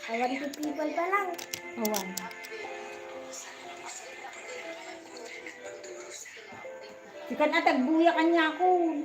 Awan to people pa lang. Awan. Sikan na tagbuya kanya ako.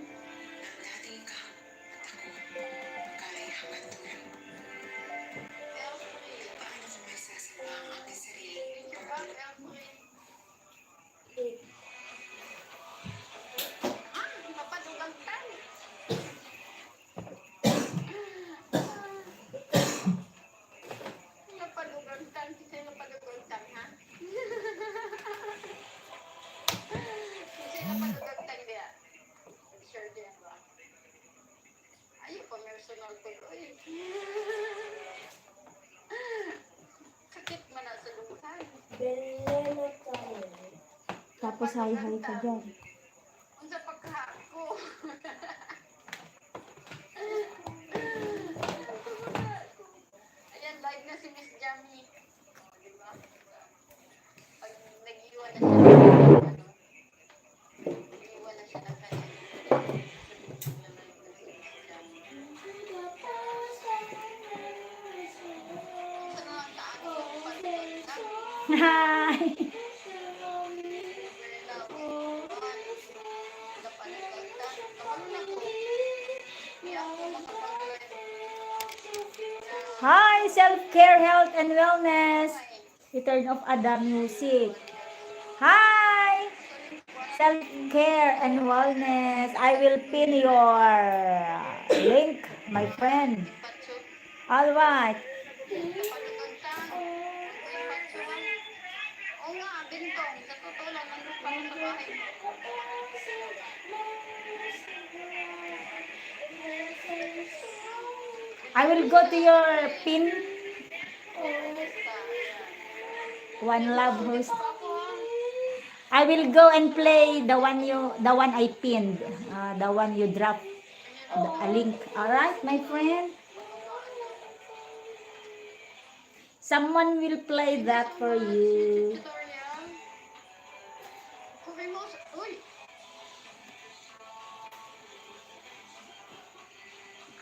Tapos hay-hay ka dyan. Ayan, live na si Miss Jamie. Diba? Pag nag-iwan na siya, nag-iwan na siya ng kanya. Hi! Hi! Self-care, health, and wellness. You turn off Ada music. Hi! Self-care and wellness. I will pin your link, my friend. All right. Oo nga, bintong. Sa totoo lang, nandun pa rin sa bahay mo. I will go to your pin. One love host. I will go and play the one I pinned, the one you dropped a link. All right, my friend. Someone will play that for you. Uy!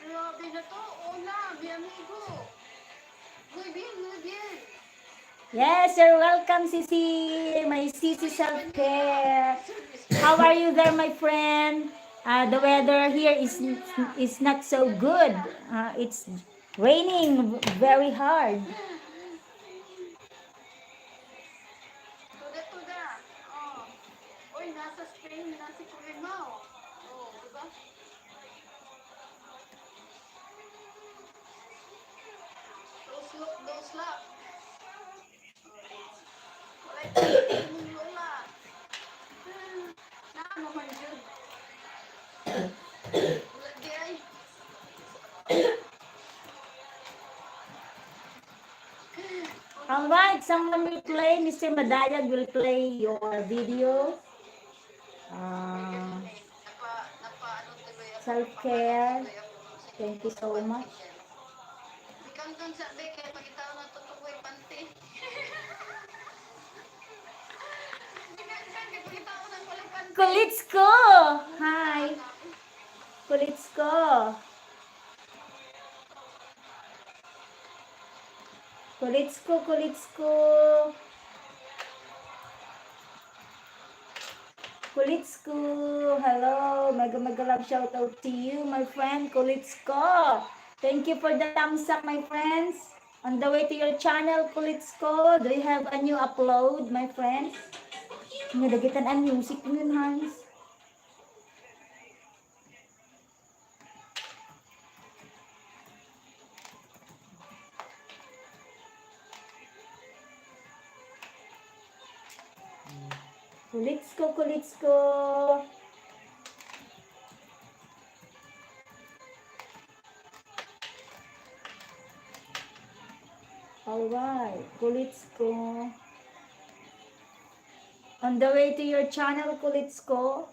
Grabe na to. Hola, mi amigo. Muy bien, muy bien. Yes, you're welcome, Sisi. My Sisi self-care. How are you there, my friend? The weather here is not so good. It's raining very hard. Tuda. Oh. Uy, nasa Spain na si Kulimao. Oh, diba? Those lap. Walay tayo ng lola. Na naman yun. Wala di ay. Alright, someone will play. Mr. Madayag will play your video. Napa, ano tuloy ako. Self-care. Thank you so much. Ikaw dun sa be, kaya pagkita ko natutukoy panty. Pagkita ko ng walang panty. Kulitsko! Hi! Kulitsko! Kulitsko! Kulitsko! Hello! Mega love shout out to you, my friend Kulitsko! Thank you for the thumbs up, my friends. On the way to your channel, Kulitsko. Do you have a new upload, my friends? Nadagitan ang music yun, Hans. Kulitsko. Alright, Kulitsko. On the way to your channel, Kulitsko.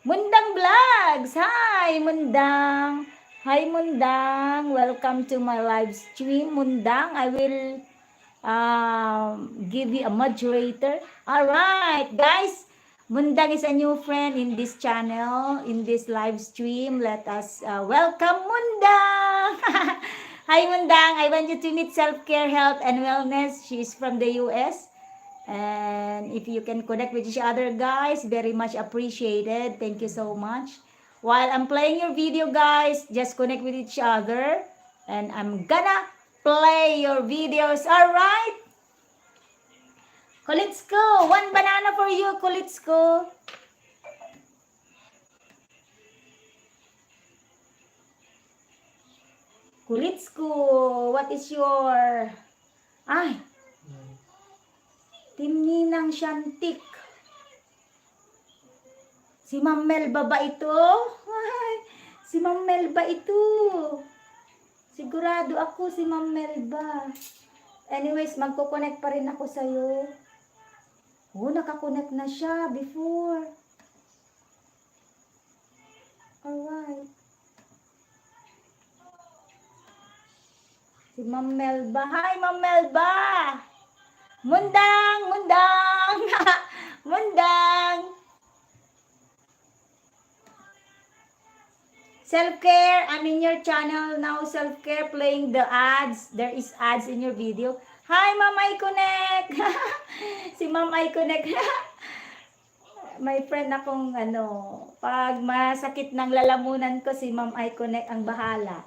Mundang Vlogs! Hi, Mundang! Hi, Mundang! Welcome to my live stream, Mundang. I will give you a moderator. Alright, guys. Mundang is a new friend in this channel, in this live stream. Let us welcome Mundang! Mundang. Hi, Mundang. I want you to meet Self-Care, Health, and Wellness. She's from the US. And if you can connect with each other, guys, very much appreciated. Thank you so much. While I'm playing your video, guys, just connect with each other. And I'm gonna play your videos. All right? Kulitsko, one banana for you, Kulitsko. Kulitsko, what is your... Ay, Team Ninang Shantik. Si Ma'am Melba ba ito? Ay, si Ma'am Melba ito. Sigurado ako si Ma'am Melba. Anyways, magko-connect pa rin ako sa'yo. Oh, nakakonect na siya before. Alright. Si Ma'am Melba. Hi, Ma'am Melba! Mundang! Mundang! Mundang! Self-care, I'm in your channel now, self-care, playing the ads. There is ads in your video. Hi, Ma'am iConnect! Si Ma'am iConnect. May friend akong pag masakit ng lalamunan ko, si Ma'am iConnect ang bahala.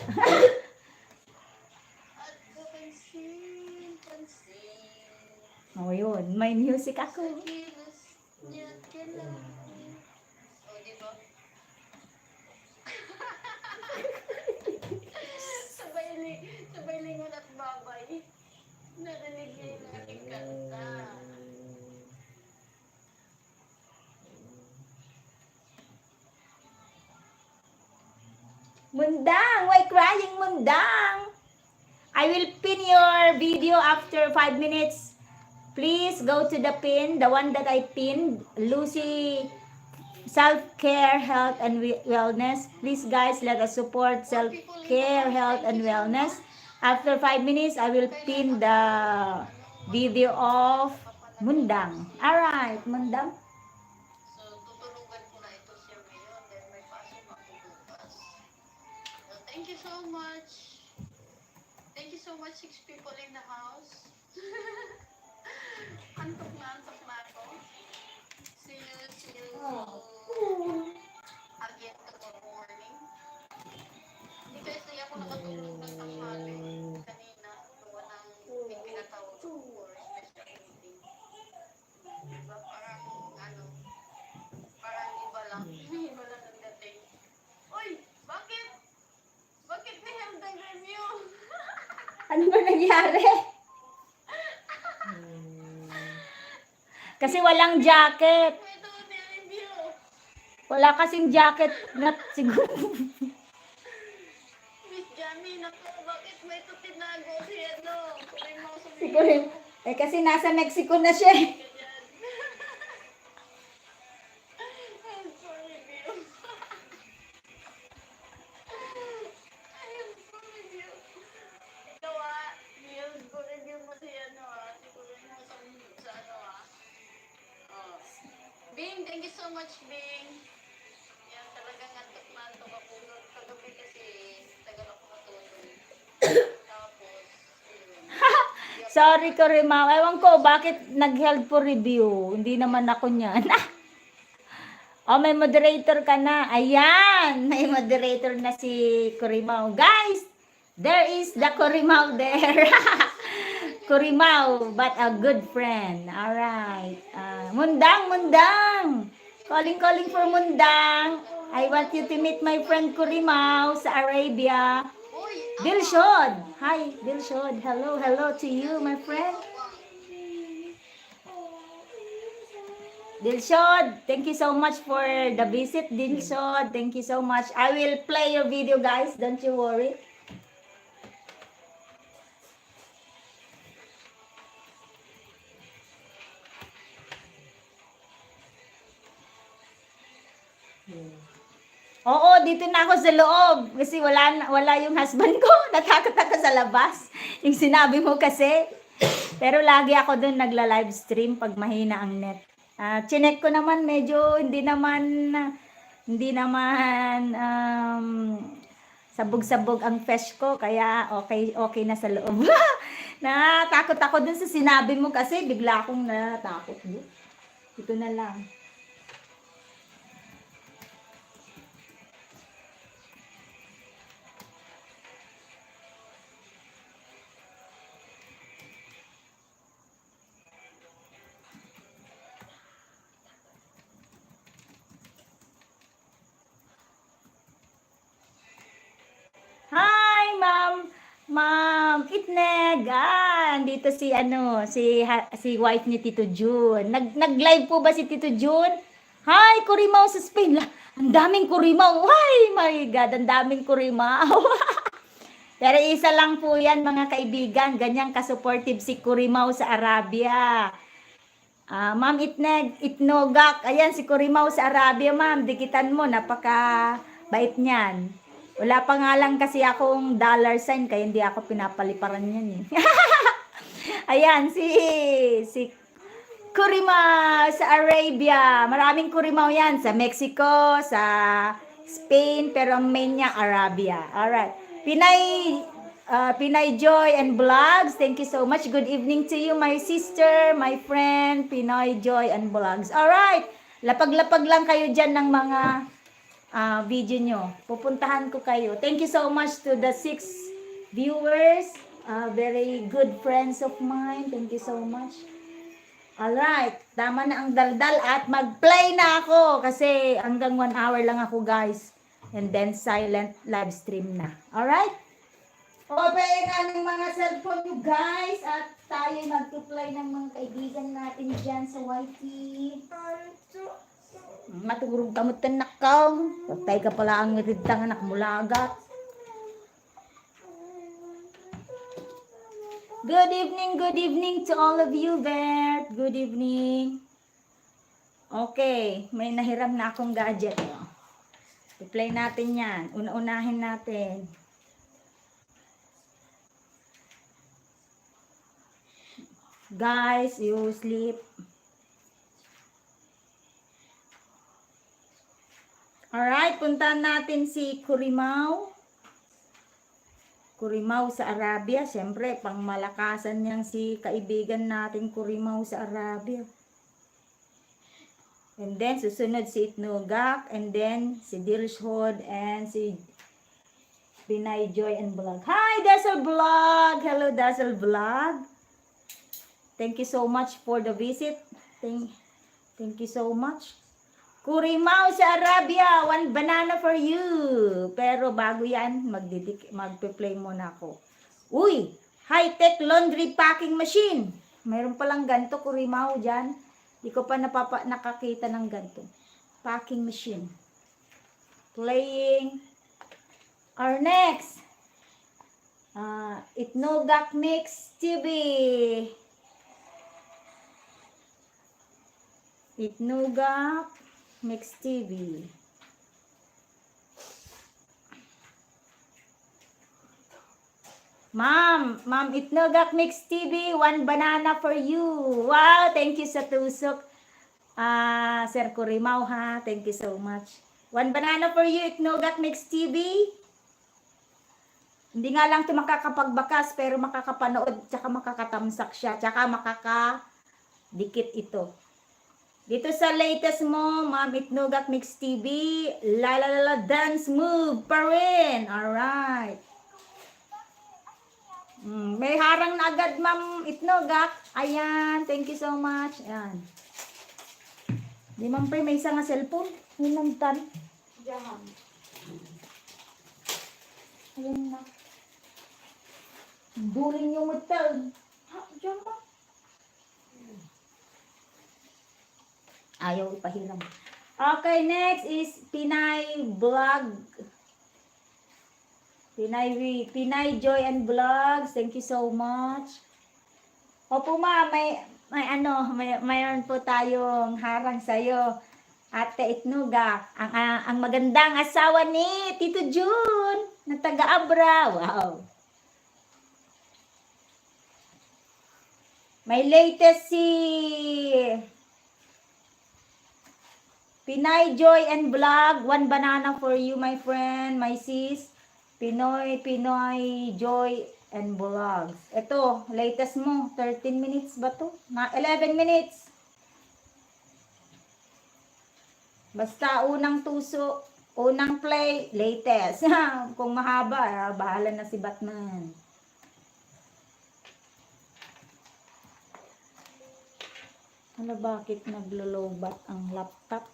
At pansin, pansin. Oh, yun. May music Sa ako. kilos niya kailangan. O, di ba? Sabay lingon at babay. Narinig niya yung aking kanta. Mundang! Why crying, Mundang? I will pin your video after 5 minutes. Please go to the pin, the one that I pinned, Lucy Self-Care, Health, and Wellness. Please, guys, let us support Self-Care, Health, and Wellness. After 5 minutes, I will pin the video of Mundang. Alright, Mundang. So, tutulungan ko na ito siya ngayon dahil may pasok ako bukas. So, thank you so much. Thank you so much, 6 people in the house. Antok na ako. See you again tomorrow morning. Hindi kasi ako nakatulog ng tanghali kanina. Gawa ng may pinatawag ko for special meeting. Diba? Parang iba lang. Iba lang ang dating. Uy! Bakit? Bakit may haldang review? Ano ba nangyari? Kasi walang jacket. May doon na review. Wala kasing jacket na siguro. Miss Jamie, naku, bakit may ito tinago si Kung may mga sabihin Siguro. Kasi nasa Mexico na siya. ka dyan. I'm for review. I'm for review. Ikaw Neil, go review mo si Siguro mo sa Oh. Bing, thank you so much, Bing. Yan, talagang antok na antok ako. Kagabi kasi tagal ako matulog. Tapos, yun. Sorry ko rin, ma'am. Ewan ko, bakit nag-held for review? Hindi naman ako niyan. Oh, may moderator ka na. Ayan! May moderator na si Kurimao. Guys, there is the Kurimao there. Kurimao, but a good friend. Alright. Mundang, Mundang! Calling for Mundang. I want you to meet my friend Kurimao sa Arabia. Uy, Dilshod! Hi, Dilshod. Hello to you, my friend. Dilshod, thank you so much for the visit, Dilshod. Thank you so much. I will play your video, guys. Don't you worry. Oo, dito na ako sa loob. Kasi wala yung husband ko. Natakot ako sa labas. Yung sinabi mo kasi. Pero lagi ako dun nagla-live stream pag mahina ang net. Chinek ko naman medyo hindi naman Sabog-sabog ang fesh ko, kaya okay na sa loob. Natakot ako dun sa sinabi mo kasi bigla akong natakot. Ito na lang. Hi, Ma'am Itneg. Dito si si wife ni Tito Jun. Nag-live po ba si Tito Jun? Hi, Kurimaw sa Spain. Ang daming Kurimaw. Hi, my God, ang daming Kurimaw. Pero isa lang po yan, mga kaibigan. Ganyang ka-supportive si Kurimaw sa Arabia. Ma'am Itnogak. Ayan, si Kurimaw sa Arabia, ma'am. Dikitan mo, napaka-bait niyan. Wala pa nga lang kasi akong dollar sign, kaya hindi ako pinapaliparan yan eh. Ayan, si Kurimaw sa Arabia. Maraming Kurimaw yan. Sa Mexico, sa Spain, pero ang main niya, Arabia. Alright. Pinay Joy and Vlogs. Thank you so much. Good evening to you, my sister, my friend, Pinoy Joy and Vlogs. Alright. Lapag-lapag lang kayo dyan ng mga video nyo. Pupuntahan ko kayo. Thank you so much to the 6 viewers. Very good friends of mine. Thank you so much. Alright. Tama na ang daldal at mag-play na ako kasi hanggang 1 hour lang ako, guys. And then silent live stream na. Alright? Open na ng mga cellphone nyo, guys. At tayo mag-play ng mga kaibigan natin dyan sa YT. Matugurog kamot na nakaw. Patay ka pala ang ritang anak mulagat. Good evening to all of you, Bert. Good evening. Okay, may nahiram na akong gadget. I-play natin yan. Una-unahin natin. Guys, you sleep. Alright, puntahan natin si Kurimaw. Kurimaw sa Arabia. Siyempre, pang malakasan niyang si kaibigan natin Kurimaw sa Arabia. And then, susunod si Itnogak. And then, si Dilshod and si Pinay Joy and Vlog. Hi, Dazzle Vlog! Hello, Dazzle Vlog. Thank you so much for the visit. Thank you so much. Kurimaw sa Arabia, 1 banana for you. Pero bago yan, magpe-play muna ako. Uy, high-tech laundry packing machine. Mayroon palang ganito, Kurimaw dyan. Di ko pa nakakita ng ganito. Packing machine. Playing. Our next. Itnogak Mix TV. Itnogak Mix TV. Ma'am Itnogak Mix TV, 1 banana for you. Wow, thank you sa tusok. Sir Kurimaw ha, thank you so much. 1 banana for you, Itnogak Mix TV. Hindi nga lang ito makakapagbakas, pero makakapanood, tsaka makakatamsak siya, tsaka makakadikit ito. Dito sa latest mo, Ma'am Itnogak Mix TV, la dance move pa rin. Alright. May harang na agad, Ma'am Itnogak. Ayan, thank you so much. Ayan. Di Ma'am Pre, may isa nga cellphone. Hinuntan. Diyan. Ayan na. Duling yung hotel. Diyan ba? Ayaw ipahiram. Okay, next is Pinay Vlog. Pinay Joy and Vlogs. Thank you so much. Opo ma, mayroon po tayong harang sa'yo. Ate Itnogak. Ang magandang asawa ni Tito Jun na taga-Abra. Wow. May latest si Pinay Joy and Vlog, 1 banana for you, my friend, my sis. Pinoy Joy and Vlogs. Ito, latest mo. 13 minutes ba to? 11 minutes. Basta unang tuso, unang play, latest. Kung mahaba, bahala na si Batman. Ano, bakit naglo-lowbat ang laptop?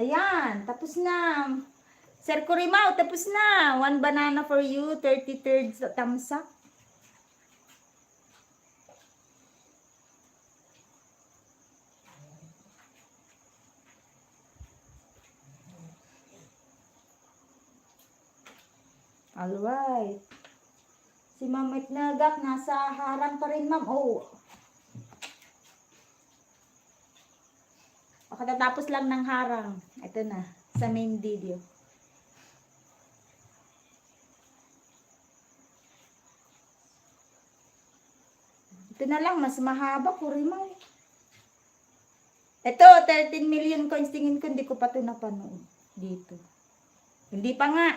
Ayan, tapos na. Sir Kurimao, tapos na. 1 banana for you, 33rd thumbs up. Alright. Si Ma'am Itnagak, nasa harang pa rin, ma'am. Oh. Katatapos lang ng harang. Ito na, sa main video. Ito na lang, mas mahaba ko rin, ma'am. Ito, 13 million coins. Tingin ko, hindi ko pa ito napanood dito. Hindi pa nga.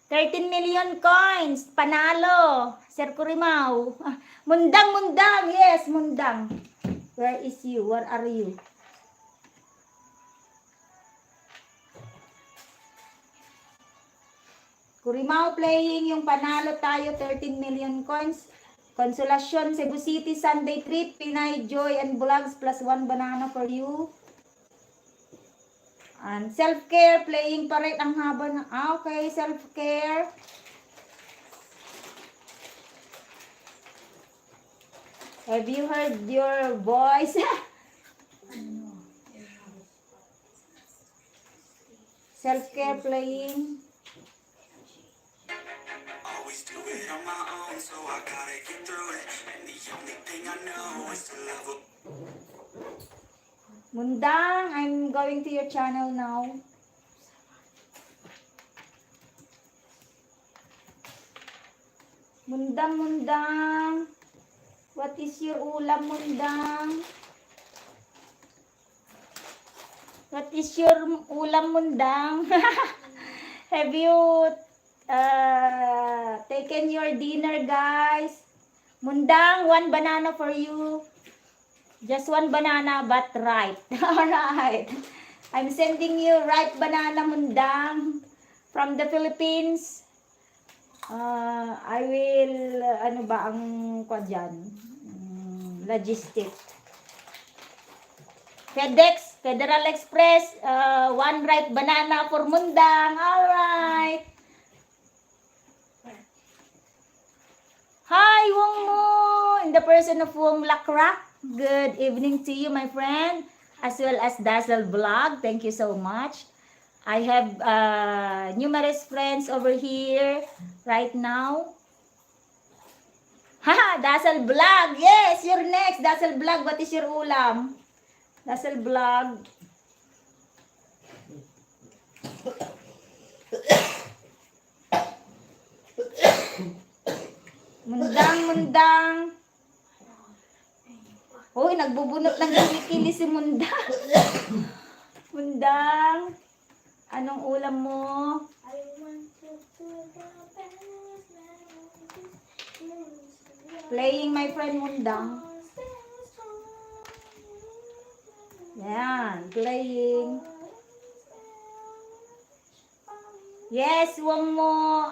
13 million coins. Panalo. Sir Kurimao. Mundang, mundang. Yes, mundang. Where is you? Where are you? Kurimao playing yung panalo tayo. 13 million coins. Consolation, Cebu City, Sunday trip. Pinay Joy and Vlogs plus 1 banana for you. And self-care, playing pa rin ang haba na. Okay, self-care. Have you heard your voice? Self-care playing. Always do it on my own, so I gotta get through it. And the only thing I know is to love it. Mundang, I'm going to your channel now. Mundang, mundang. What is your ulam, mundang? What is your ulam, mundang? Have you taken your dinner, guys? Mundang, 1 banana for you. Just 1 banana, but ripe. Alright. I'm sending you ripe banana, mundang, from the Philippines. I will, ano ba ang kwa dyan? Logistic. FedEx, Federal Express, 1 ripe banana for mundang. Alright. Hi, Wong Mo, in the person of Wong Lakrak. Good evening to you, my friend, as well as Dazzle Vlog. Thank you so much. I have numerous friends over here right now. Haha, Dazzle Vlog. Yes, you're next. Dazzle Vlog, what is your ulam? Dazzle Vlog. Mundang, mundang. Uy, nagbubunot ng kilikili si Mundang. Mundang, anong ulam mo? Playing, my friend Mundang. Yan, playing. Yes, Wong Mo.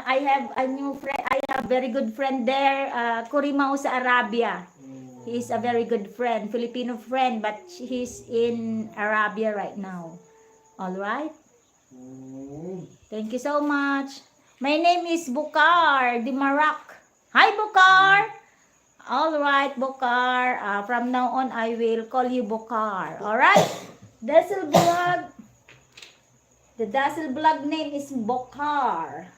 I have a new friend. I have a very good friend there. Kurimao sa Arabia. He is a very good friend, Filipino friend, but he's in Arabia right now. All right. Thank you so much. My name is Bukar Di Marak. Hi, Bukar. All right, Bukar. From now on, I will call you Bukar. All right. Dazzle Vlog. The Dazzle Vlog name is Bukar.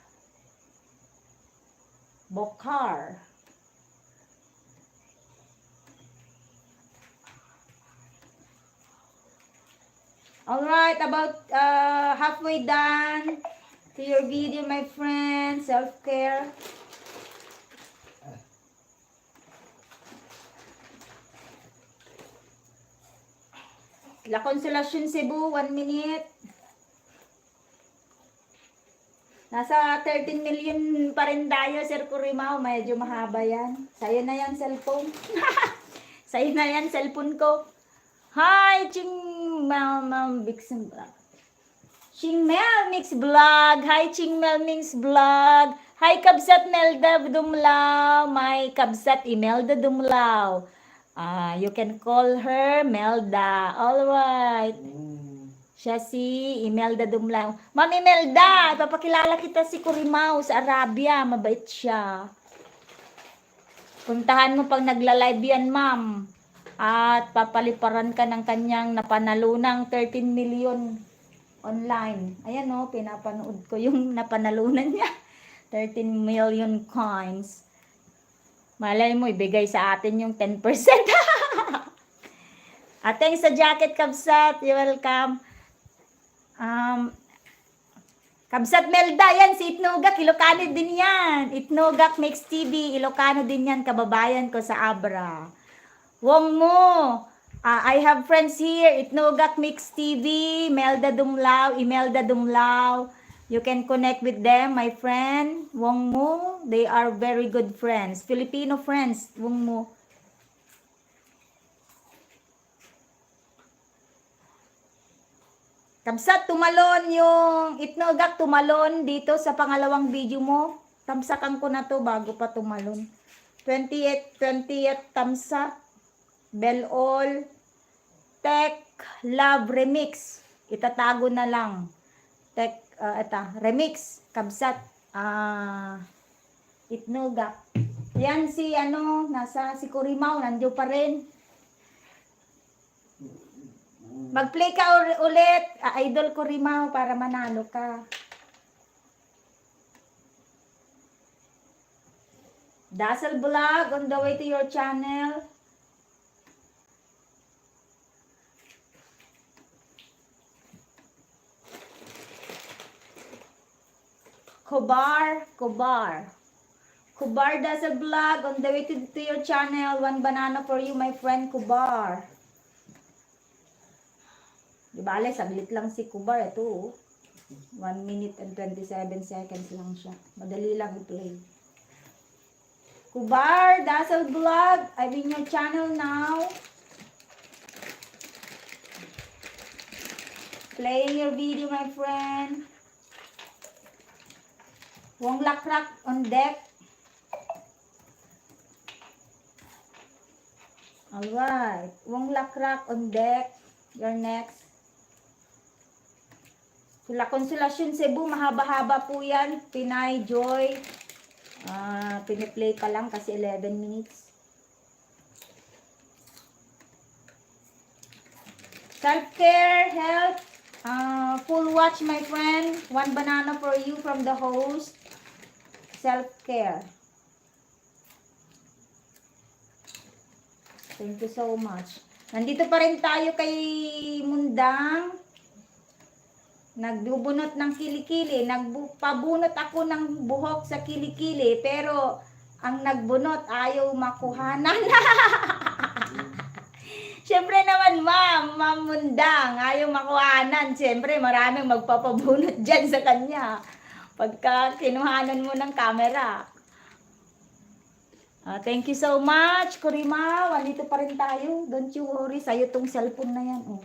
Bukar. Alright, about halfway done to your video, my friend. Self-care. La Consolacion Cebu, 1 minute. Nasa 13 million pa rin tayo, Sir Kurimao. Medyo mahaba yan. Sa'yo na yan, cellphone. Sa'yo na yan, cellphone ko. Hi, Ching Mel Bixen Vlog. Ching Mel Mix Vlog. Hi, Ching Mel Mix Vlog. Hi, Kabsat Melda Dumlao. My Kabsat Imelda Dumlao. You can call her Melda. Alright. Siya si Imelda Dumlao. Ma'am Imelda, ipapakilala kita si Kurimao sa Arabia. Mabait siya. Puntahan mo pag nagla-live yan, ma'am. At papaliparan ka ng kanyang napanalunang 13 million online. Ayan o, pinapanood ko yung napanalunan niya. 13 million coins. Malay mo, ibigay sa atin yung 10%. At thanks sa jacket, Kabsat. You're welcome. Kabsat Melda, yan si Itnogak, Ilocano din yan. Itnogak Mix TV, Ilocano din yan, kababayan ko sa Abra. Wong mo, I have friends here, Itnogak Mix TV, Melda Dumlao, Imelda Dumlao. You can connect with them, my friend. Wong mo, they are very good friends. Filipino friends, Wong mo. Kabsat, tumalon yung Itnogak, tumalon dito sa pangalawang video mo. Tamsakan ko na to bago pa tumalon. 20th tamsak. Bell All. Tech Love Remix. Itatago na lang. Tech, Remix. Kabsat. Itnogak. Yan si, nasa si Kurimao, nandiyo pa rin. Mag-play ka ulit, Idol Kurimao, para manalo ka. Dazzle Vlog, on the way to your channel. Kubar Dazzle Vlog, on the way to your channel. One banana for you, my friend Kubar. Di bale, saglit lang si Kubar. Ito, 1 minute and 27 seconds lang siya. Madali lang i-play. Kubar, Dazzle Vlog, I'm in your channel now. Playing your video, my friend. Wong Lakrak on deck. Alright. Wong Lakrak on deck. You're next. La Consolacion Cebu, mahaba-haba po yan. Pinay Joy. Piniplay pa lang kasi 11 minutes. Self-care, health. Full watch, my friend. One banana for you from the host. Self-care. Thank you so much. Nandito pa rin tayo kay Mundang. Nagbubunot ng kilikili. Nagpabunot ako ng buhok sa kilikili. Pero ang nagbunot ayaw makuhanan. Siyempre naman, Ma'am Mundang, ayaw makuhanan. Siyempre, maraming magpapabunot dyan sa kanya. Pagka kinuhanan mo ng camera. Thank you so much, Kurimao. Andito pa rin tayo. Don't you worry. Sa'yo tong cellphone na yan. Oh.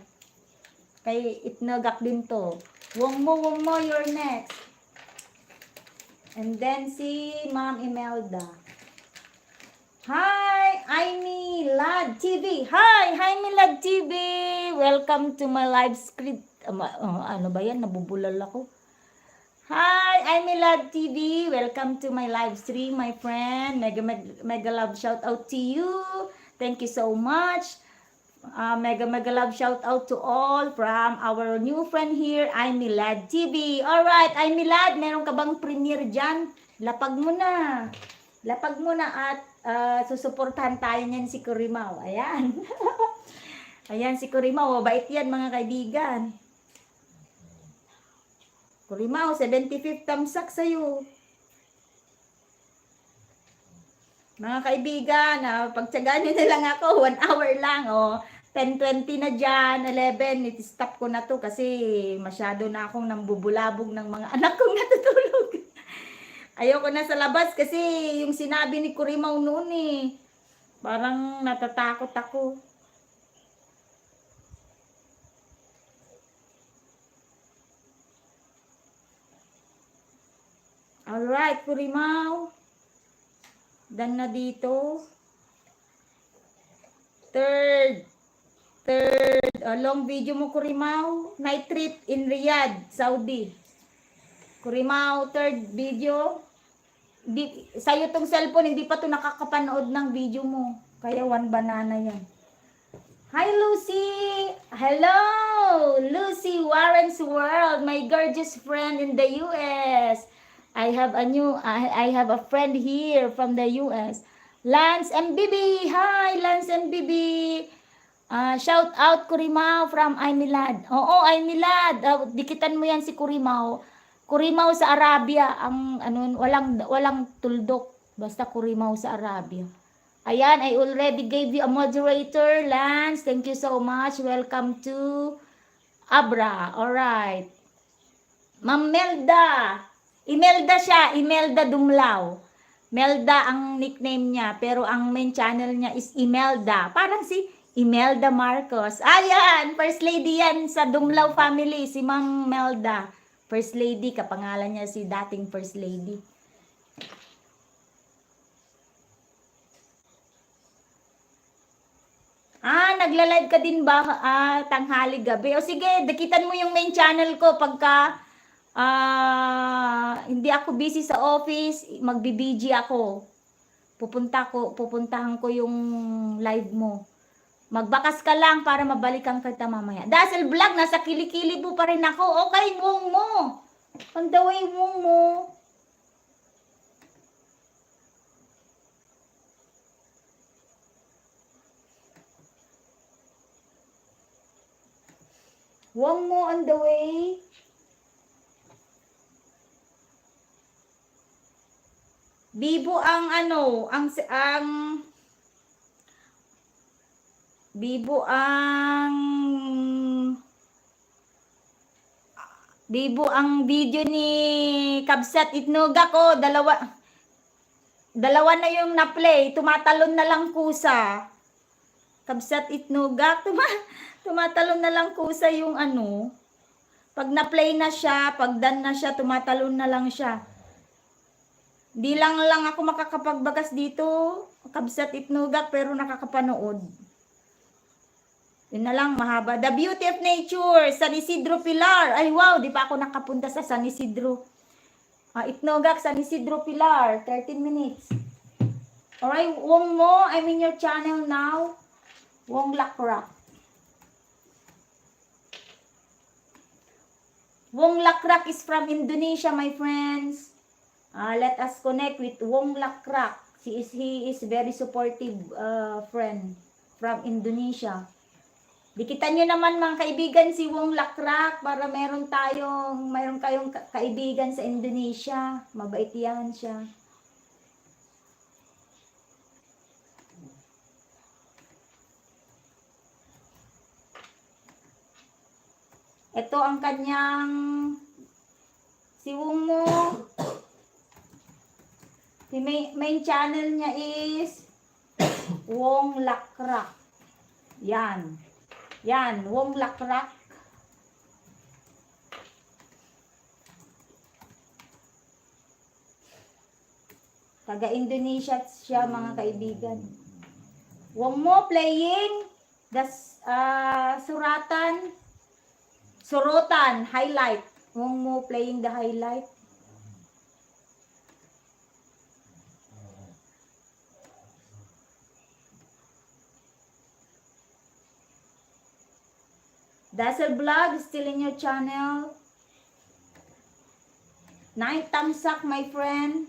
Kay Itnogak din to. Wong mo, you're next. And then si Ma'am Imelda. Hi, Aimee Lad TV. Hi, Aimee Lad TV. Welcome to my live script. Ano ba yan? Nabubulal ako. Hi, Aimee Lad TV. Welcome to my live stream, my friend. Mega love shout out to you. Thank you so much. Mega love shout out to all from our new friend here, Aimee Lad TV. Alright, Aimee Lad, meron ka bang premiere dyan? Lapag mo na. Lapag mo na at susuportahan tayo niyan si Kurimao. Ayan. Ayan si Kurimao. Bait yan mga kaibigan. Kurimaw, 75th tamsak sa'yo. Mga kaibigan, pagtsagaan nyo na lang ako, 1 hour lang, 10:20 na dyan, 11, it-stop ko na to kasi masyado na akong nambubulabog ng mga anak kong natutulog. Ayoko na sa labas kasi yung sinabi ni Kurimaw noon parang natatakot ako. Alright, Kurimaw. Dan na dito. Third, long video mo, Kurimaw. Night trip in Riyadh, Saudi. Kurimaw, third video. Sa'yo tong cellphone, hindi pa to nakakapanood ng video mo. Kaya 1 banana yan. Hi, Lucy! Hello! Lucy Warren's World, my gorgeous friend in the US. I have a friend here from the US. Lance and Bibi. Hi, Lance and Bibi. Shout out Kurimaw from Aymilad. Oo, Aymilad. Dikitan mo yan si Kurimaw. Kurimaw sa Arabia. Walang tuldok. Basta Kurimaw sa Arabia. Ayan, I already gave you a moderator, Lance. Thank you so much. Welcome to Abra. Alright. Ma'am Melda. Imelda siya, Imelda Dumlao. Melda ang nickname niya, pero ang main channel niya is Imelda. Parang si Imelda Marcos. Ayan, First Lady yan sa Dumlao family, si Ma'am Melda. First Lady, kapangalan niya si dating First Lady. Nagla-live ka din ba tanghali gabi? O sige, dakitan mo yung main channel ko pagka hindi ako busy sa office, magbi-BG ako. Pupuntahan ko yung live mo. Magbakas ka lang para mabalikan kita mamaya. Dazzle Vlog, nasa kilikili po pa rin ako. Okay, wong mo. On the way, wong mo. Wong mo on the way. Bibo ang Bibo ang video ni Kabsat Itnoga ko, dalawa na yung na-play, tumatalon na lang kusa. Kabsat Itnoga, tumatalon na lang kusa yung pag na-play na siya, pag done na siya, tumatalon na lang siya. Di lang ako makakapagbagas dito, Kabsat Itnugak, pero nakakapanood. Yun na lang, mahaba. The Beauty of Nature, San Isidro Pilar. Ay wow, di pa ako nakapunta sa San Isidro. Itnugak, San Isidro Pilar, 13 minutes. Alright, Wong mo, I'm in your channel now. Wong Lakrak. Wong Lakrak is from Indonesia, my friends. Let us connect with Wong Lakrak. He is very supportive friend from Indonesia. Dikitan nyo naman mga kaibigan si Wong Lakrak para mayroon kayong kaibigan sa Indonesia. Mabait yan siya. Ito ang kanyang si Wong mo. Si main channel niya is Wong Lakrak. Yan. Yan, Wong Lakrak. Taga Indonesia siya mga kaibigan. Wong mo playing the Sorotan highlight. Wong mo playing the highlight. Dazzle Vlog still in your channel. 9 thumbs up, my friend.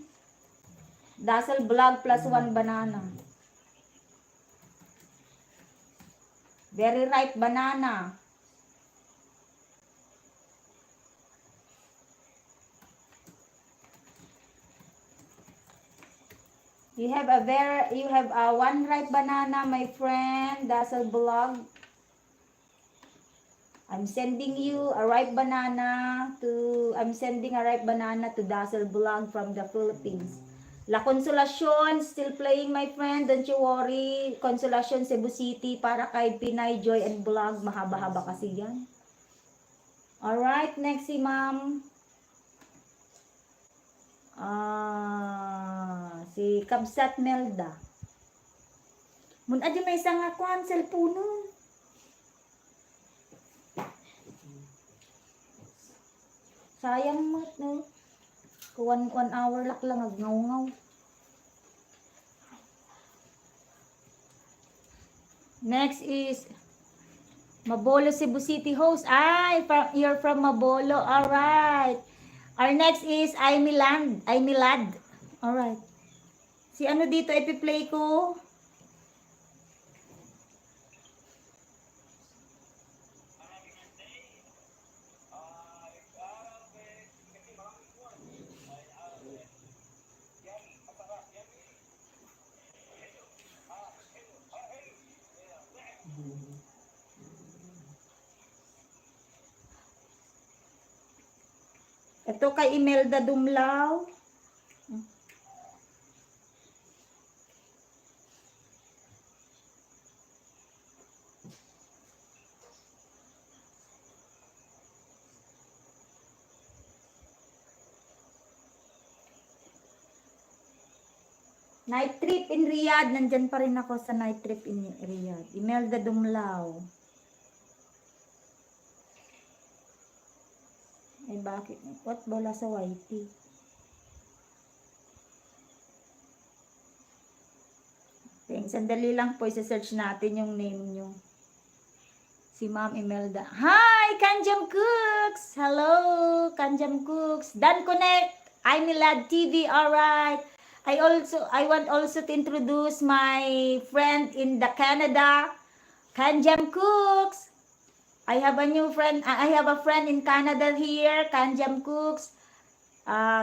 Dazzle Vlog plus 1 banana. Very ripe banana. You have a one ripe banana, my friend. Dazzle Vlog. I'm sending a ripe banana to Dazzle Vlog from the Philippines. La Consolacion, still playing, my friend. Don't you worry. Consolacion, Cebu City, para kay Pinay Joy and Vlog. Mahaba-haba kasi yan. Alright, next si Ma'am. Si Kabsat Melda. Mun adyo may isang akuan, cellphone. Sayang mat, no? 1 hour lang agngaw-ngaw. Next is Mabolo, Cebu City host. You're from Mabolo. Alright. Our next is Aimilad. Alright. Si ano dito ipi-play ko? Ito kay Imelda Dumlao. Night trip in Riyadh. Nandyan pa rin ako sa night trip in Riyadh. Imelda Dumlao. Ay, bakit? What bola sa YT? Thanks. Sandali lang po. Isa-search natin yung name nyo. Si Ma'am Imelda. Hi! Kanjam Cooks! Hello! Kanjam Cooks. Dan Connect! I'm Milad TV. Alright. I want also to introduce my friend in the Canada. Kanjam Cooks. I have a friend in Canada here, Kanjam Cooks.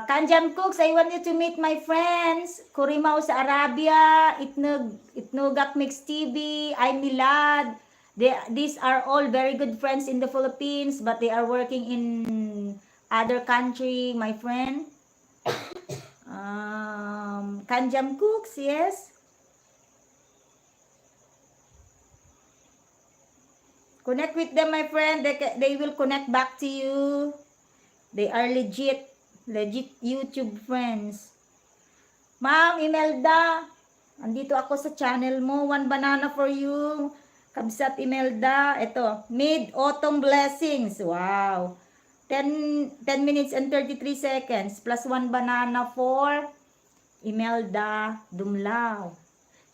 Kanjam Cooks, I want you to meet my friends. Kurimao sa Arabia, Itnugak Mix TV, I'm Milad. These are all very good friends in the Philippines, but they are working in other country, my friend. Kanjam Cooks, yes. Connect with them, my friend. They will connect back to you. They are legit YouTube friends. Ma'am Imelda, andito ako sa channel mo. One banana for you. Kabsat Imelda. Ito, Mid-Autumn Blessings. Wow. 10 minutes and 33 seconds. Plus 1 banana for Imelda Dumlao.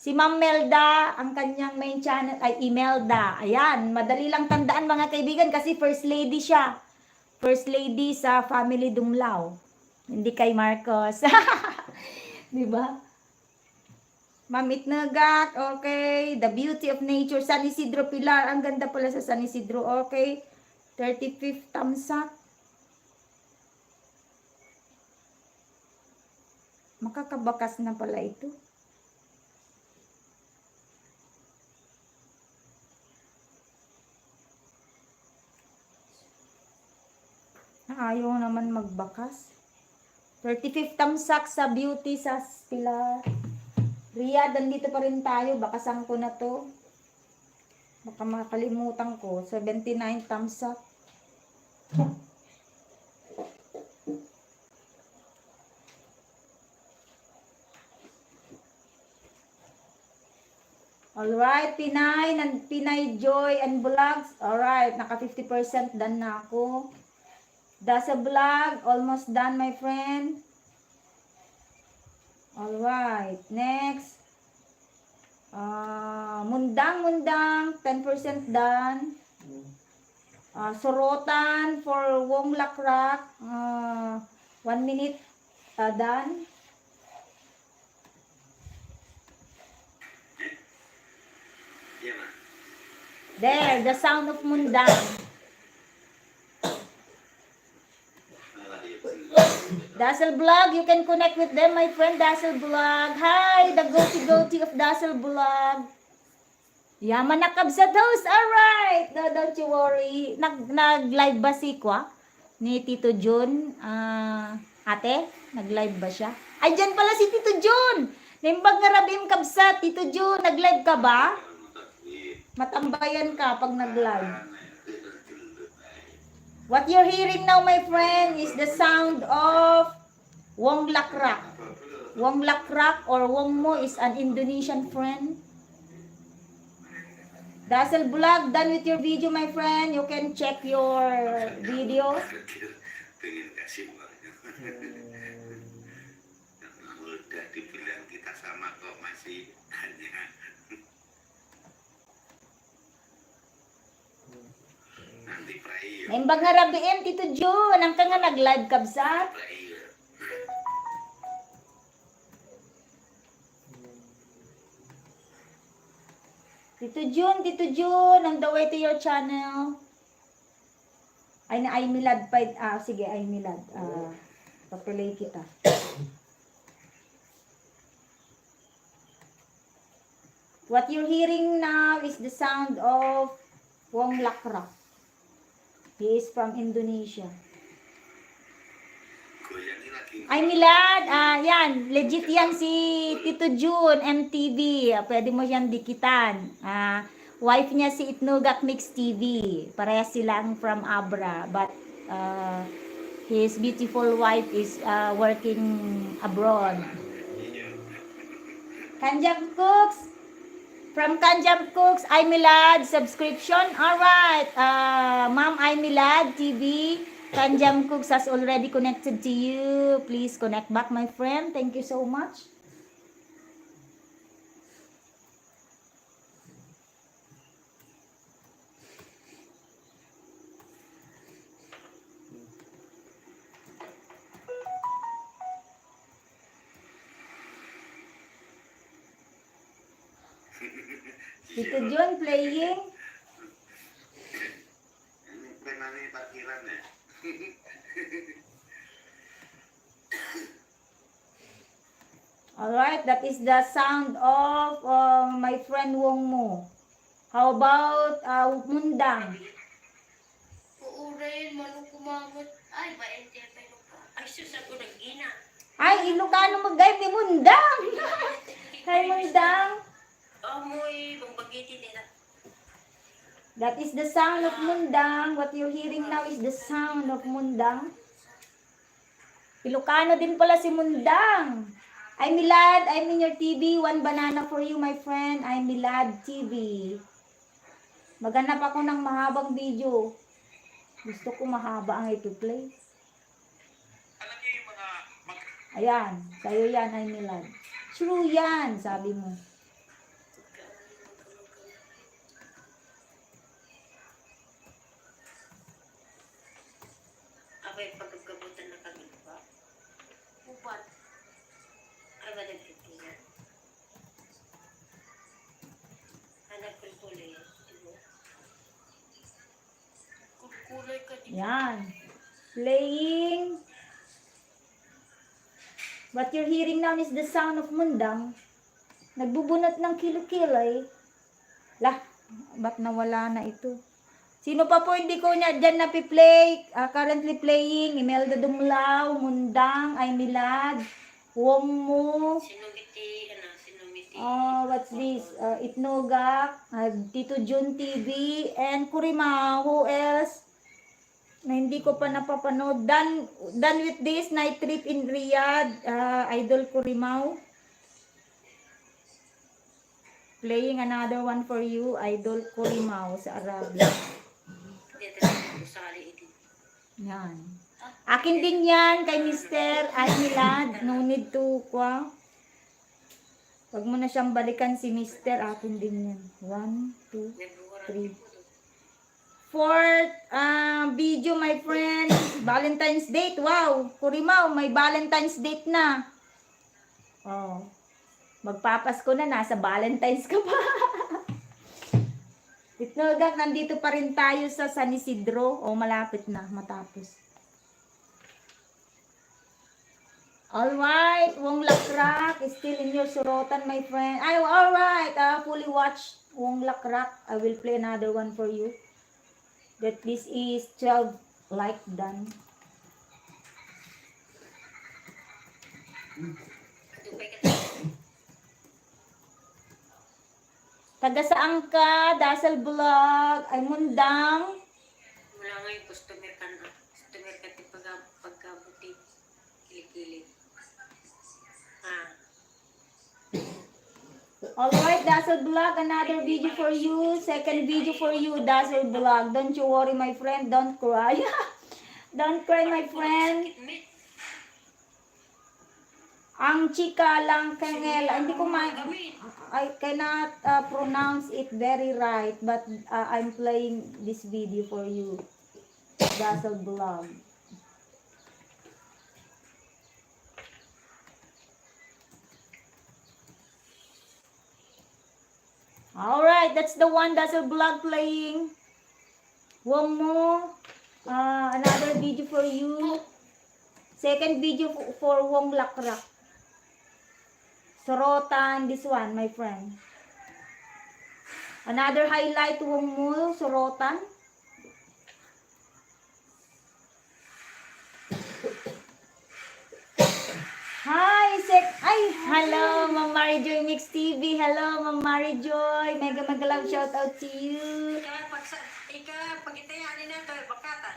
Si Ma'am Melda, ang kanyang main channel ay Imelda. Ayan, madali lang tandaan mga kaibigan kasi first lady siya. First lady sa family Dumlao. Hindi kay Marcos. Di ba? Ma'am Itnagak, okay. The Beauty of Nature, San Isidro Pilar. Ang ganda pala sa San Isidro, okay. 35th thumbs up. Makakabakas na pala ito. Ayaw naman magbakas. 35th thumbs up sa Beauty sa Pilar. Riyadh, andito pa rin tayo. Bakasan ko na to. Baka makalimutan ko. 79 thumbs up. Alright, Pinay Joy and Vlogs. Alright, naka 50% done na ako. Dazzle Vlog, almost done, my friend. Alright, next. Mundang, 10% done. Sorotan for Wong Lakrak, 1 minute done. Yeah, man. There, the sound of Mundang. Dazzle Vlog, you can connect with them, my friend Dazzle Vlog. Hi, the goatee of Dazzle Vlog. Yaman na kabsat host. Alright. No, don't you worry. Nag-live ba si Kwa? Ni Tito Jun? Ate? Nag-live ba siya? Ay, dyan pala si Tito Jun. Nimbag nga rabim kabsat. Tito Jun, nag-live ka ba? Matambayan ka pag nag-live. What you're hearing now, my friend, is the sound of Wong Lakrak. Wong Lakrak or Wong Mo is an Indonesian friend. Dazzle Vlog, done with your video, my friend. You can check your video. Pengen kasih udah dibilang kita sama kok masih hanya nanti prayer. Naimbag nga rabiin, Tito Jun. Ang ka nga nag-live kabsat. Tito Jun, on the way to your channel. Ay Milad pa. Sige, ay Milad. Papalay kita. What you're hearing now is the sound of Wong Lakrak. He is from Indonesia. Ay Milad, yan, legit yan si Tito Jun, MTV. Pwede mo siyang dikitan. Wife niya si Itnogak Mix TV. Parehas silang from Abra. But his beautiful wife is working abroad. Kanjam Cooks. From Kanjam Cooks, Ay Milad, subscription. Alright, Ma'am Ay Milad TV. Kanjam Cooks has already connected to you. Please connect back, my friend. Thank you so much. Tito Jun playing. Ini parkiran ya. Alright, that is the sound of my friend Wong Mo. How about Mundang? Puurayin, manong kumagot. Ay, ba-ente pa yung pa. Ay, sus ako nag-ina. Ay, Ilocano mag-guide ni Mundang. Hi, Mundang. Amoy, bambagiti nila. That is the sound of Mundang. What you're hearing now is the sound of Mundang. Ilocano din pala si Mundang. I'm Milad, I'm in your TV. One banana for you, my friend. I'm Milad TV. Maghanap ako ng mahabang video. Gusto ko mahaba ang ito-play. Alam niyo yung mga Ayan, sa'yo yan, I'm Milad. True yan, sabi mo. Abay, pagkagabutan na kami ba? Upat. Ay, ba nagtitiyan? Anak ko kulay. Kulay ka din. Yan. Playing. What you're hearing now is the sound of Mundang. Nagbubunot ng kilo-kilay. Lah, ba't nawala na ito? Sino pa po hindi ko niya dyan napi-play? Currently playing, Imelda Dumlao, Mundang, Ay Milad, Wong Mo. Sinumiti, sinumiti. What's this? Itnogak, Tito Jun TV, and Kurima. Who else? Na hindi ko pa napapanood. Done with this night trip in Riyadh. Idol Kurimao. Playing another one for you, Idol Kurimao sa Arabia. Yan. Akin din yan kay Mr. Ay Milad. No need to kwa. Wag mo na siyang balikan si Mr. Akin din yan. 1, 2, 3. Fourth video, my friend. Valentine's date. Wow. Kurimao, may Valentine's date na. Oh. Magpapasko na. Nasa Valentine's ka pa. Itnogak, nandito pa rin tayo sa San Isidro. O, malapit na matapos. Alright, Wong Lakrak is still in your sorotan, my friend. Ay, alright, fully watched Wong Lakrak. I will play another one for you. That this is 12 like done. Taga saan ka? Dasal Vlog. Ay, Mundang. Wala nga yung customer ka na. Customer ka ti pagkabuti. Kilikili. Alright, Dazzle Vlog, another video for you. Second video for you, Dazzle Vlog. Don't you worry, my friend. Don't cry. Don't cry, my friend. Ang chika lang kengel. Hindi ko I cannot pronounce it very right, but I'm playing this video for you, Dazzle Vlog. Alright, that's the one Dazzle Vlog playing. One more. Another video for you. Second video for Wong Lakrak. Sorotan, this one, my friend. Another highlight, Wong Mo, Sorotan. Hi, hello, Ma'am Marijoy Mix TV. Hello, Ma'am Marijoy. Mega love shout out to you. Pagitayanin na ito, bakatan.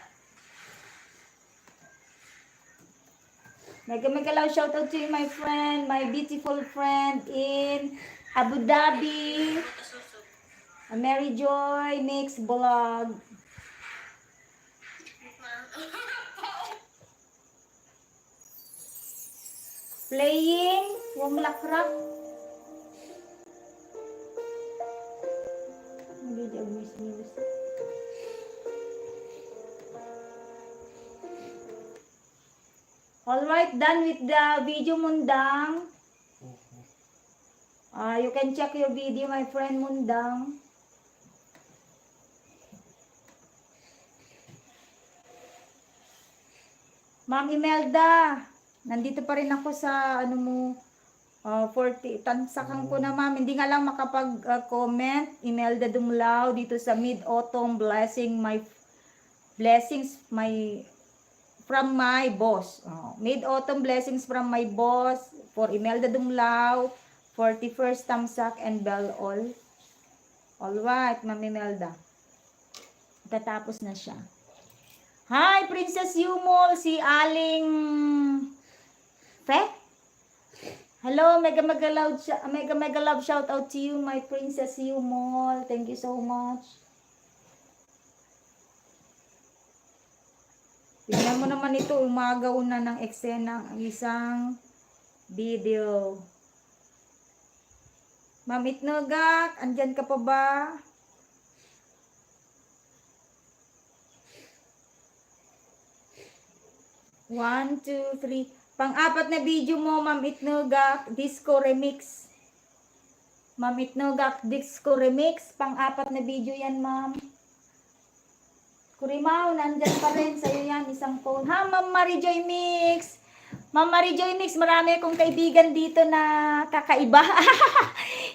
Mega love shout out to you, my friend, my beautiful friend in Abu Dhabi. Mary Joy Mix Vlog. Playing Wong Lakrak. Alright, done with the video, Mundang. You can check your video, my friend Mundang. Ma'am Imelda, nandito pa rin ako sa 40 tansakan ko na, ma'am. Hindi nga lang makapag-comment. Imelda Dumlao dito sa Mid-Autumn Blessings from my boss. Mid-Autumn Blessings from my boss for Imelda Dumlao, 41st Tamsak and Bell All. Alright, Ma'am Imelda. Tatapos na siya. Hi, Princess Yumol, si Aling Fe. Hello, mega love shout out to you, my Princess Yumol. Thank you so much. Tingnan mo naman ito, umagaw na ng eksena ang isang video. Ma'am Itnogak, andyan ka pa ba? One, two, three. Pang-apat na video mo, Ma'am Itnogak, Disco Remix. Ma'am Itnogak, Disco Remix. Pang-apat na video yan, ma'am. Kurimaw, nandyan pa rin. Sa'yo yan, isang phone. Ha, Ma'am Marijoy Mix. Ma'am Marijoy Mix, marami akong kaibigan dito na kakaiba.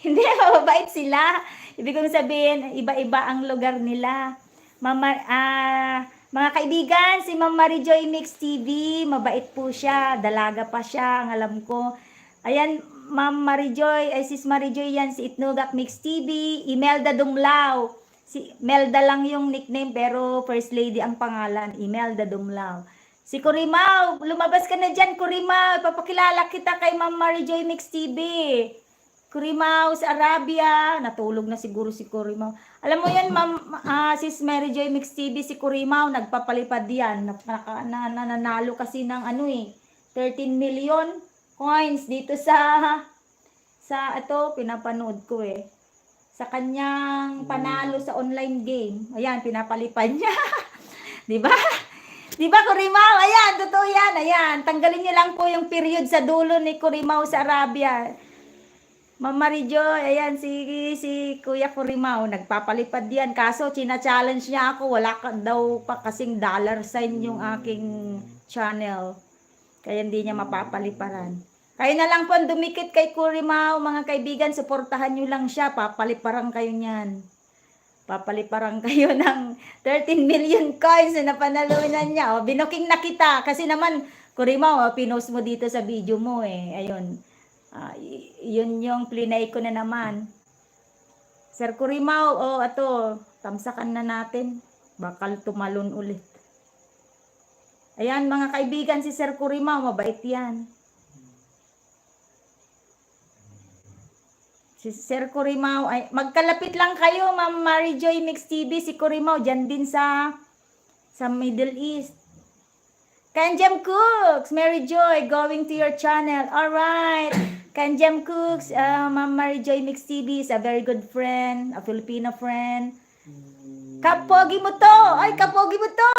Hindi, mababait sila. Ibig kong sabihin, iba-iba ang lugar nila. Mga kaibigan, si Ma'am Marijoy Mix TV, mabait po siya, dalaga pa siya, ang alam ko. Ayan, Ma'am Marijoy, ay sis Marijoy yan, si Itnogak Mix TV, Imelda Dumlao. Si Melda lang yung nickname, pero First Lady ang pangalan, Imelda Dumlao. Si Kurimaw, lumabas ka na dyan, Kurimaw, papakilala kita kay Ma'am Marijoy Mix TV. Kurimaw sa Arabia, natulog na siguro si Kurimaw. Alam mo yan, Ma'am, sis Mary Joy Mix TV, si Kurimaw, nagpapalipad yan. Nanalo kasi ng 13 million coins dito sa ito, pinapanood ko sa kanyang panalo sa online game. Ayan, pinapalipad niya. Diba? Diba, Kurimaw? Ayan, totoo yan. Ayan, tanggalin niyo lang po yung period sa dulo ni Kurimaw sa Arabia. Ma'am Marijoy, ayan, si Kuya Kurimaw, nagpapalipad yan. Kaso, china-challenge niya ako, wala daw pa kasing dollar sign yung aking channel. Kaya hindi niya mapapaliparan. Kayo na lang po ang dumikit kay Kurimaw, mga kaibigan, suportahan nyo lang siya, papaliparan kayo niyan. Papaliparan kayo ng 13 million coins na napanalunan niya. O, binuking na kita. Kasi naman, Kurimaw, pinost mo dito sa video mo eh. Ayun. Yun yung plinay ko na naman. Sir Kurimaw, ato, tamsakan na natin. Bakal tumalon ulit. Ayan, mga kaibigan, si Sir Kurimaw, mabait yan. Si Sir Kurimaw, ay, magkalapit lang kayo, Ma'am Mary Joy Mix TV, si Kurimaw, dyan din sa Middle East. Kanjam Cooks, Mary Joy, going to your channel. Alright, Kanjam Cooks, Ma'am Mary Joy Mix TV is a very good friend, a Filipino friend. Kapogi mo to! Ay, kapogi mo to!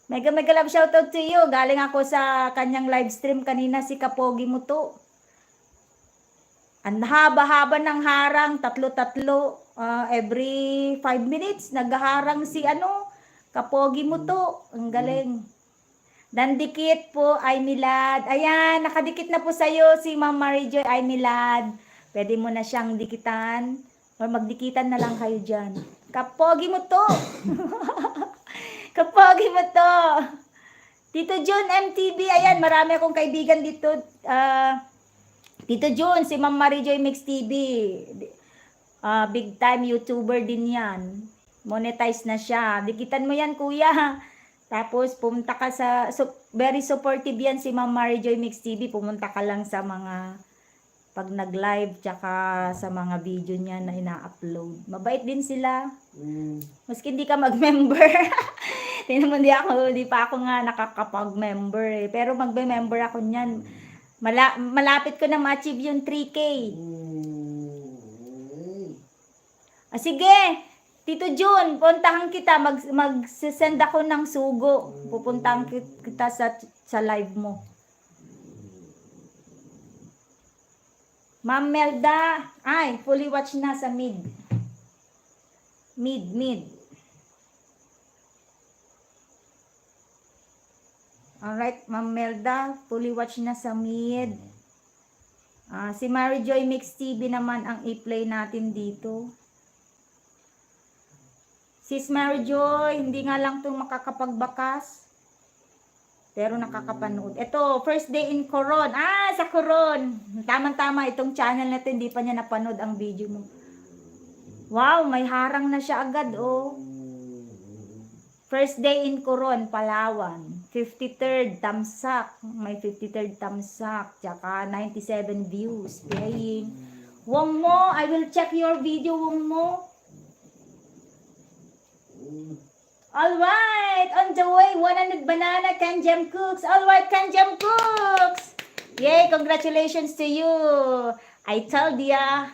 Mega love shoutout to you. Galing ako sa kanyang live stream kanina, si Kapogi mo to. Ang haba-haba ng harang, tatlo-tatlo, every 5 minutes, nagharang si Kapogi mo to. Ang galing. Dandikit po, ay milad. Ayan, nakadikit na po sa'yo si Ma'am Mary Joy, ay milad. Pwede mo na siyang dikitan, or magdikitan na lang kayo dyan. Kapogi mo to. Kapogi mo to. Tito Jun MTV, ayan, marami akong kaibigan dito. Tito Jun, si Ma'am Mary Joy Mix TV. Big time YouTuber din yan. Monetize na siya. Dikitan mo yan, kuya. Tapos, pumunta ka sa, very supportive yan si Ma'am Mary Joy Mix TV. Pumunta ka lang sa mga, pag nag-live, tsaka sa mga video niya na ina-upload. Mabait din sila. Maski hindi ka mag-member. Tingnan mo, di pa ako nga nakakapag-member eh. Pero mag-member ako niyan. Malapit ko na ma-achieve yung 3K. Sige, Tito Jun, puntahan kita. Mag-send ako ng sugo. Pupuntahan kita sa live mo. Ma'am Melda, ay, fully watch na sa mid. Mid. Alright, Ma'am Melda, fully watch na sa mid. Si Mary Joy Mix TV naman ang i-play natin dito. Sis Mary Joy, hindi nga lang itong makakapagbakas. Pero nakakapanood. Ito, first day in Coron. Sa Coron. Tama-tama, itong channel natin, hindi pa niya napanood ang video mo. Wow, may harang na siya agad, oh. First day in Coron, Palawan. 53rd tamsak. May 53rd tamsak. Tsaka 97 views. Playing. Wong mo, I will check your video, Wong mo. Alright, on the way, 100 banana, Kanjam Cooks. Alright, Kanjam Cooks. Yay, congratulations to you. I told ya,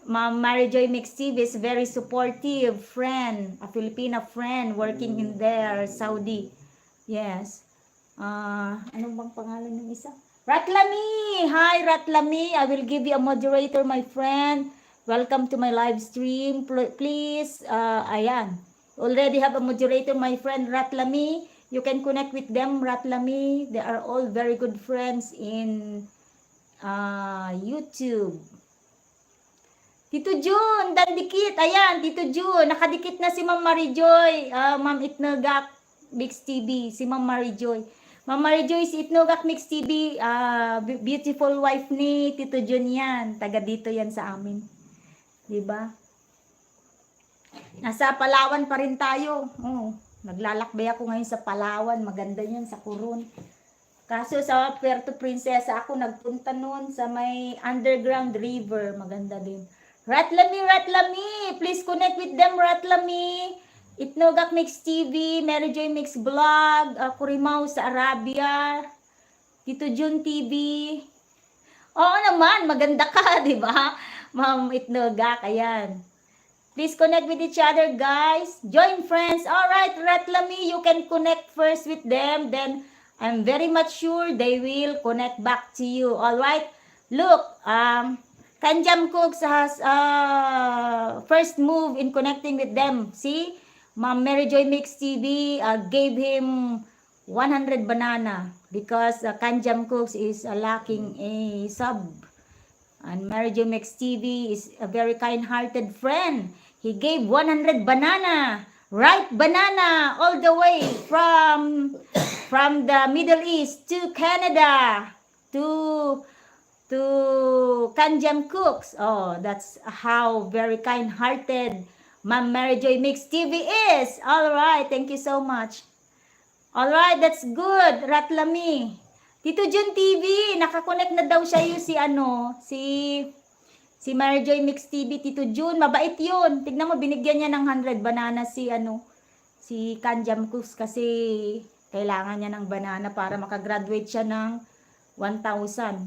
Ma'am Mary Joy Mix TV is very supportive friend, a Filipina friend working in there, Saudi. Yes. Ano bang pangalan ng isa? Ratlami! Hi, Ratlami. I will give you a moderator, my friend. Welcome to my live stream. Please, ayan. Already have a moderator, my friend Ratlami. You can connect with them, Ratlami. They are all very good friends in YouTube. Tito Jun, dandikit. Ayan, Tito Jun. Nakadikit na si Ma'am Mary Joy. Ma'am Itnogak Mix TV. Si Ma'am Mary Joy. Ma'am Mary Joy, si Itnogak Mix TV. Beautiful wife ni Tito Jun yan. Taga dito yan sa amin. Diba? Nasa Palawan pa rin tayo. Naglalakbay ako ngayon sa Palawan. Maganda yan sa Coron. Kaso sa Puerto Princesa ako nagpunta noon sa may underground river. Maganda din. Ratlami. Please connect with them, Ratlami. Itnogak Mix TV, Mary Joy Mix Vlog, Kurimaw sa Arabia, Tito Jun TV. Oo naman, maganda ka, di ba? Ma'am Itnogak, ayan. Please connect with each other, guys. Join friends. Alright, Ratlami, you can connect first with them. Then, I'm very much sure they will connect back to you. Alright? Look, Kanjam Cooks has first move in connecting with them. See? Ma'am Mary Joy Mix TV gave him 100 banana because Kanjam Cooks is lacking a sub. And Mary Jo Mix TV is a very kind-hearted friend. He gave 100 banana, ripe banana, all the way from the Middle East to Canada to Kanjam Cooks. Oh, that's how very kind-hearted Ma'am Mary Joy Mix TV is. All right, thank you so much. All right, that's good. Ratlami. Tito Jun TV, nakakonect na daw siya yung si Mary Joy Mix TV. Tito Jun, mabait yun. Tignan mo, binigyan niya ng 100 banana si Kanjam Cooks kasi kailangan niya ng banana para makagraduate siya ng 1,000.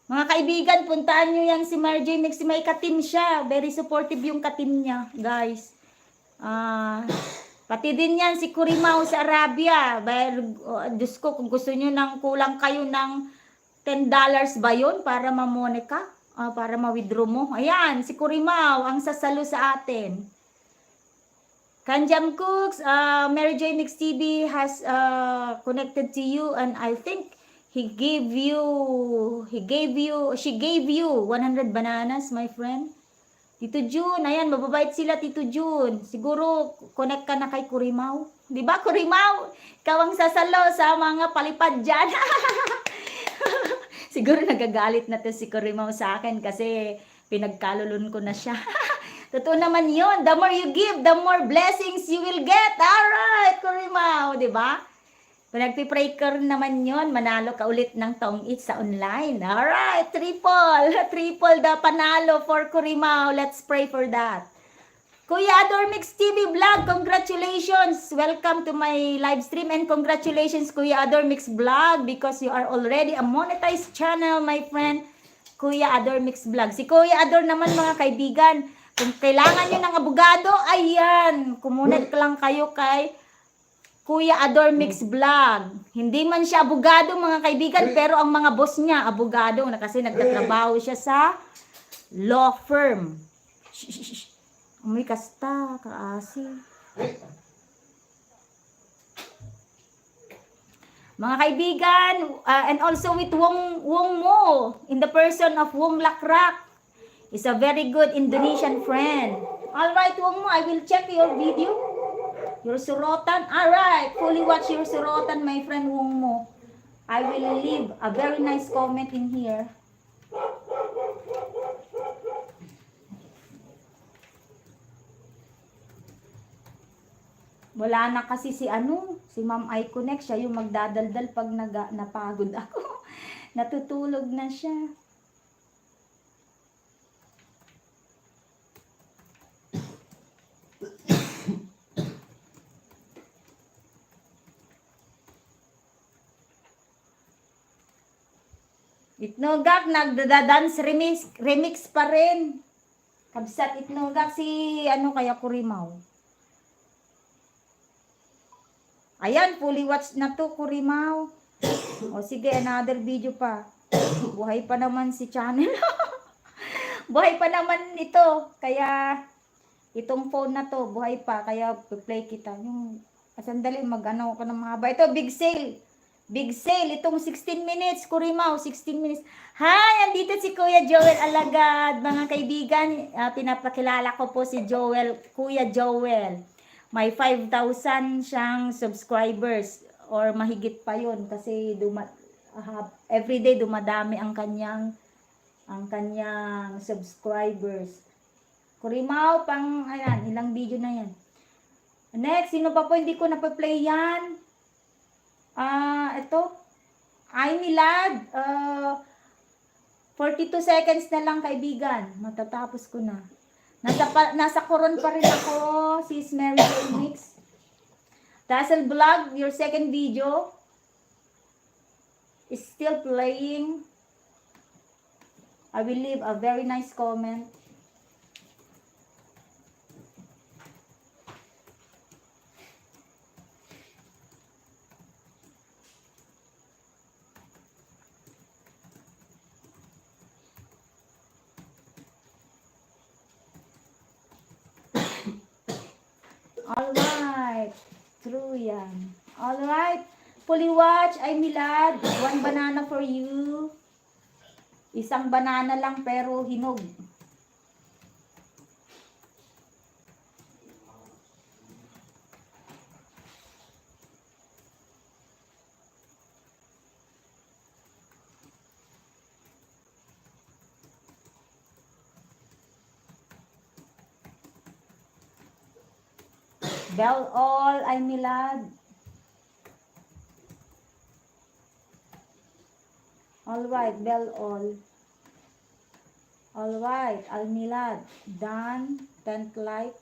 Mga kaibigan, puntaan nyo yan si Mary Joy Mix. May katim siya. Very supportive yung katim niya, guys. Pati din yan si Kurimao sa Arabia. Diyos ko, kung gusto nyo nang kulang kayo ng $10 ba yun para mamonika? Para ma-withdraw mo. Ayan, si Kurimao ang sasalo sa atin. Kanjam Cooks, Mary Joy Mix TV has connected to you and I think she gave you 100 bananas, my friend. Tito Jun, ayan, mababait sila, Tito Jun. Siguro, connect ka na kay Kurimao. Di ba, Kurimao? Ikaw ang sasalo sa mga palipad dyan. Siguro nagagalit na to si Kurimao sa akin kasi pinagkalulun ko na siya. Totoo naman yun. The more you give, the more blessings you will get. Alright, Kurimao, di ba? Nagpipray ka rin naman yun, manalo ka ulit ng Tong It sa online. Alright, triple the panalo for Kurimao. Let's pray for that. Kuya Ador Mix TV Vlog, congratulations. Welcome to my live stream and congratulations Kuya Ador Mix Vlog because you are already a monetized channel, my friend. Kuya Ador Mix Vlog. Si Kuya Ador naman mga kaibigan, kung kailangan nyo ng abogado, ayan, kumunad lang kayo kay Kuya Ador Mix Vlog. Hindi man siya abogado mga kaibigan, pero ang mga boss niya, abogado na kasi nagtatrabaho siya sa law firm. May kasta, kaasi. Mga kaibigan, and also with Wong Mo, in the person of Wong Lakrak, is a very good Indonesian friend. Alright, Wong Mo, I will check your video. Your surotan. Alright. Fully watch your surotan, my friend Wong Mo. I will leave a very nice comment in here. Wala na kasi si Ma'am iConnect. Siya yung magdadaldal pag napagod ako. Natutulog na siya. Itnogak, nagdadance remix pa rin. Kabsat Itnogak si kaya Kurimao. Ayan, fully watch na to Kurimao. O sige, another video pa. Buhay pa naman si channel. Buhay pa naman ito. Kaya itong phone na to, buhay pa. Kaya play kita. Yung sandali, mag-ano ko ng mahaba. Ito, big sale. Big sale, itong 16 minutes, Kurimao, 16 minutes. Hi, andito si Kuya Joel Alagad. Mga kaibigan, pinapakilala ko po si Joel, Kuya Joel. May 5,000 siyang subscribers or mahigit pa yun kasi everyday dumadami ang kanyang subscribers. Kurimao, ayan, ilang video na yan. Next, sino pa po hindi ko napaplay yan? Ito. Ay, Milad. 42 seconds na lang, kaibigan. Matatapos ko na. Nasa koron pa rin ako, sis Mary Joy Mix. Dazzle Vlog, your second video is still playing. I will leave a very nice comment. Alright. True yan. Alright. Fully watch, ay Milad. One banana for you. Isang banana lang pero hinog. Bell all, ay Milad. Alright, bell all. Alright, Almilad. Done. 10th light.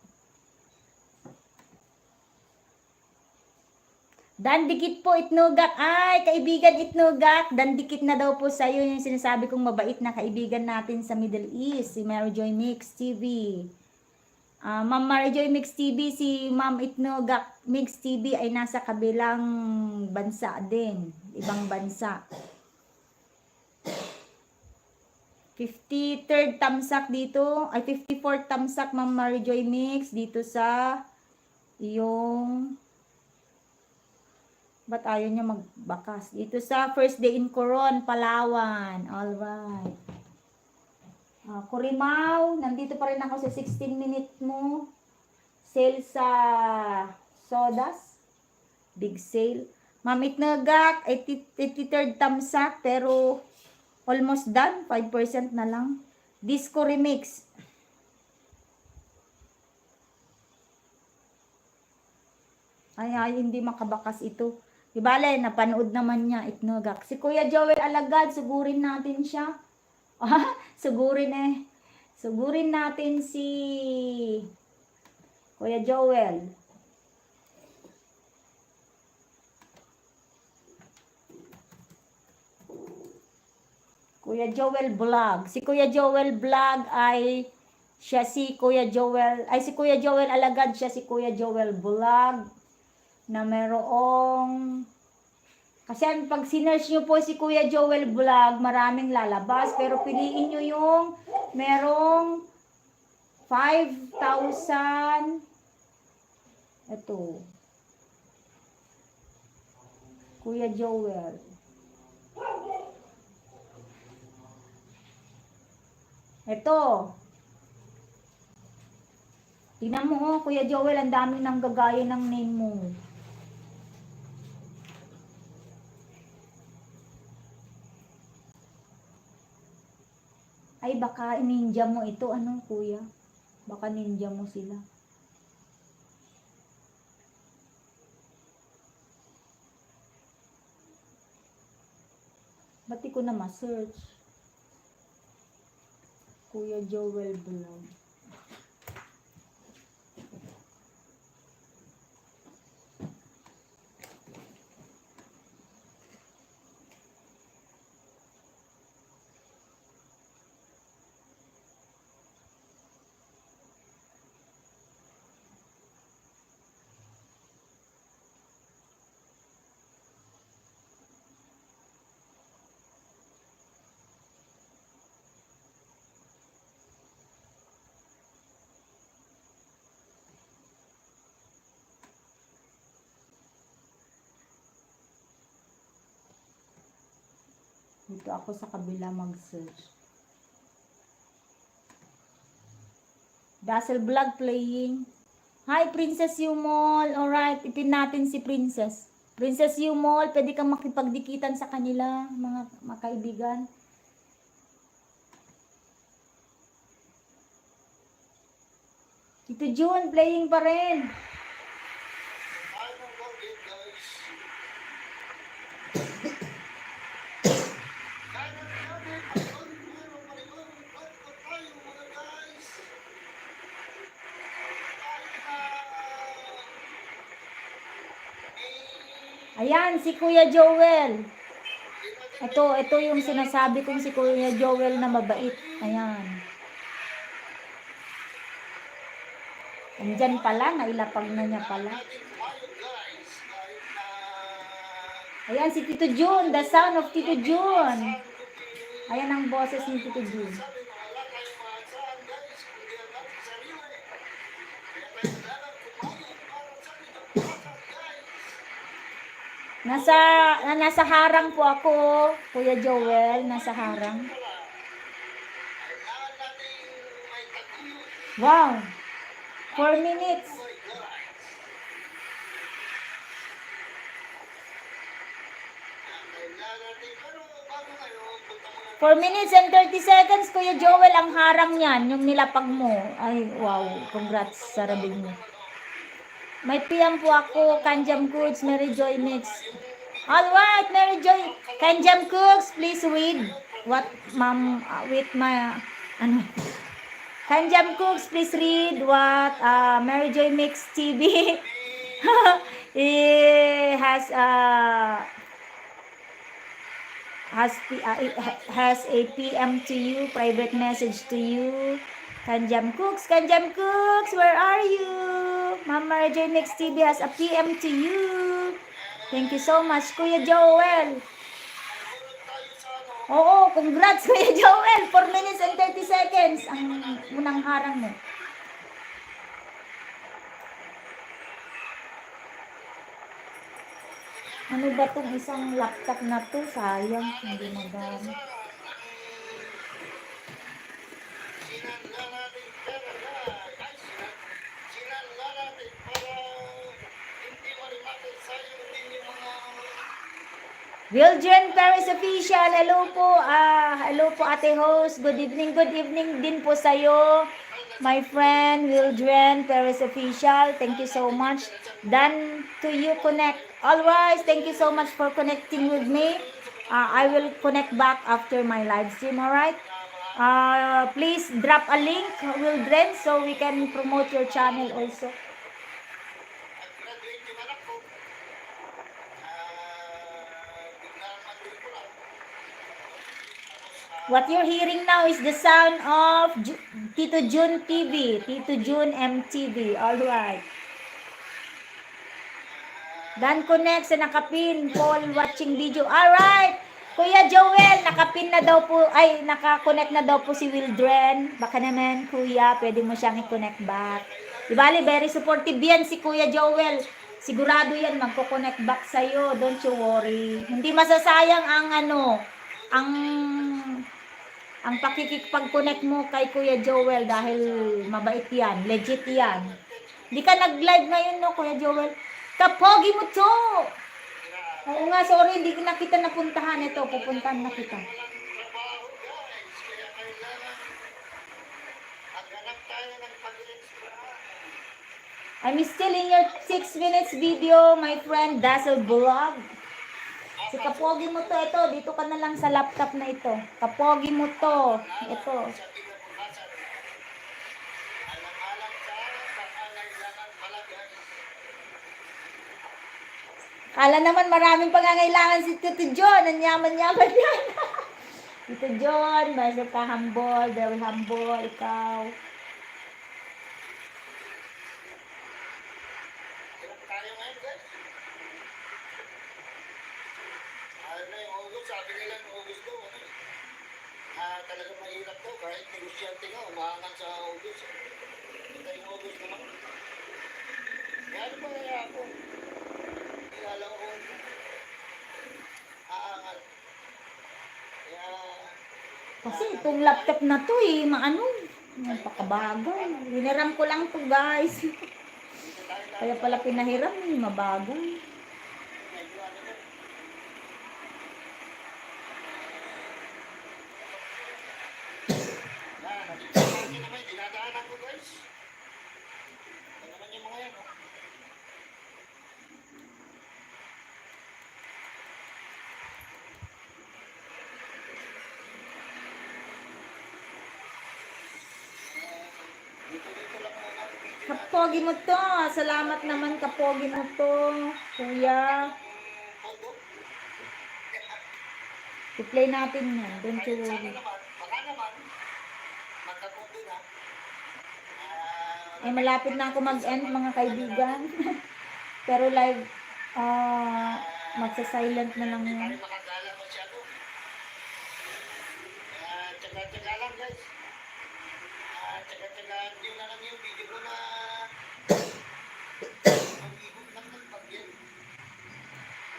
Dandikit po, Itnugak. Ay, kaibigan Itnugak. Dandikit na daw po sa'yo yung sinasabi kong mabait na kaibigan natin sa Middle East. Si Mary Joy Mix TV. Ma'am Mary Joy Mix TV, si Ma'am Itnugak Mix TV ay nasa kabilang bansa din. Ibang bansa. 53rd tamsak dito, ay 54th tamsak Ma'am Mary Joy Mix dito sa yung ba't ayaw niya magbakas? Dito sa First Day in Coron, Palawan. Alright. Kurimao, nandito pa rin ako sa 16 minute mo. Sale sa sodas. Big sale. Ma'am Itnugak, 83rd tamsak pero almost done, 5% na lang. Disco Remix. Ay, hindi makabakas ito. Ibale, napanood naman niya, Itnugak. Si Kuya Joel Alagad, sugurin natin siya. Sugurin Sugurin natin si Kuya Joel. Kuya Joel Vlog. Si Kuya Joel Vlog ay siya si Kuya Joel, ay si Kuya Joel Alagad, siya si Kuya Joel Vlog na merong, kasi pag sinearch nyo po si Kuya Joel Vlog, maraming lalabas, pero piliin nyo yung merong 5,000, ito, Kuya Joel. Ito. Tingnan mo, oh, Kuya Joel, ang daming nang gagaya ng name mo. Ay, baka ninja mo ito. Ano, Kuya? Baka ninja mo sila. Ba't di ko na ma-search? Kuya Joel Vlog. Dito ako sa kabila mag-search. Dazzle Vlog playing. Hi, Princess Yumol. Alright, ipin natin si Princess. Princess Yumol, pwede kang makipagdikitan sa kanila, mga kaibigan. Tito June, playing pa rin. Ayan, si Kuya Joel. Ito yung sinasabi kong si Kuya Joel na mabait. Ayan. Andyan pala, nailapag na niya pala. Ayan, si Tito June, the son of Tito June. Ayan ang boses ni Tito June. Nasa harang po ako, Kuya Joel, nasa harang. Wow! 4 minutes. 4 minutes and 30 seconds, Kuya Joel, ang harang niyan, yung nilapag mo. Ay, wow, congrats sa rabing mo. May PM po ako, Kanjam Cooks, Mary Joy Mix. Alright, Mary Joy, Kanjam Cooks, please read what ma'am, with my, ano, Kanjam Cooks, please read what Mary Joy Mix TV has has a PM to you, private message to you. Kanjam Cooks, where are you? Mama J Mix TV has a PM to you. Thank you so much, Kuya Joel. Oo, congrats, Kuya Joel. 4 minutes and 30 seconds ang unang harang mo. Ano ba itong isang laptop na to? Sayang, hindi magamit. Wiljen Paris Official, hello po. Hello po Ate Host. Good evening din po sa'yo. My friend Wiljen Paris Official, thank you so much. Done to you connect. Alright, thank you so much for connecting with me. I will connect back after my live stream, alright? Please drop a link, Wildren, so we can promote your channel also. What you're hearing now is the sound of Tito Jun TV, Tito Jun MTV. Alright. Dan connect sa nakapin, Paul watching video. Alright. Kuya Joel, nakapin na daw po, ay naka-connect na daw po si Wildren. Baka naman, Kuya, pwede mo siyang i-connect back. Di very supportive yan si Kuya Joel. Sigurado yan, magko-connect back sa'yo. Don't you worry. Hindi masasayang ang pakikipag-connect mo kay Kuya Joel dahil mabait yan, legit yan. Hindi ka nag-live ngayon, no, Kuya Joel? Kapogi mo to! Oo nga, sorry, hindi na kita napuntahan. Ito, pupuntahan na kita. I'm still in your 6 minutes video, my friend, Dazzle Vlog. Si Kapogi mo to, ito, dito ka na lang sa laptop na ito. Kapogi mo to, ito. Kala naman maraming pangangailangan si Tito John, ang yaman-yaman yan. Tito John, basta ka humble, very humble, ikaw. Sabi nila ng August daw, talagang mahirap daw, kahit negosyante nga, umaangan sa August. Ito yung August naman. Kaya ano ba kaya ako? Kilala ko kung aangat. Kaya... Kasi itong laptop na to napakabagay. Hiniram ko lang to, guys. Kaya pala pinahiram, mabagay. Kapogi mo to. Salamat naman, kapogi mo to, Kuya. I-play natin yan. Don't you worry. Baka naman, magkakundo na. Eh, malapit na ako mag-end, mga kaibigan. Pero live, magsa-silent na lang yan. Makagala masyado. Tsaga-tsaga lang, guys. Tsaga-tsagaan nyo na lang yung video ko na mag-ibig lang ng pagyan.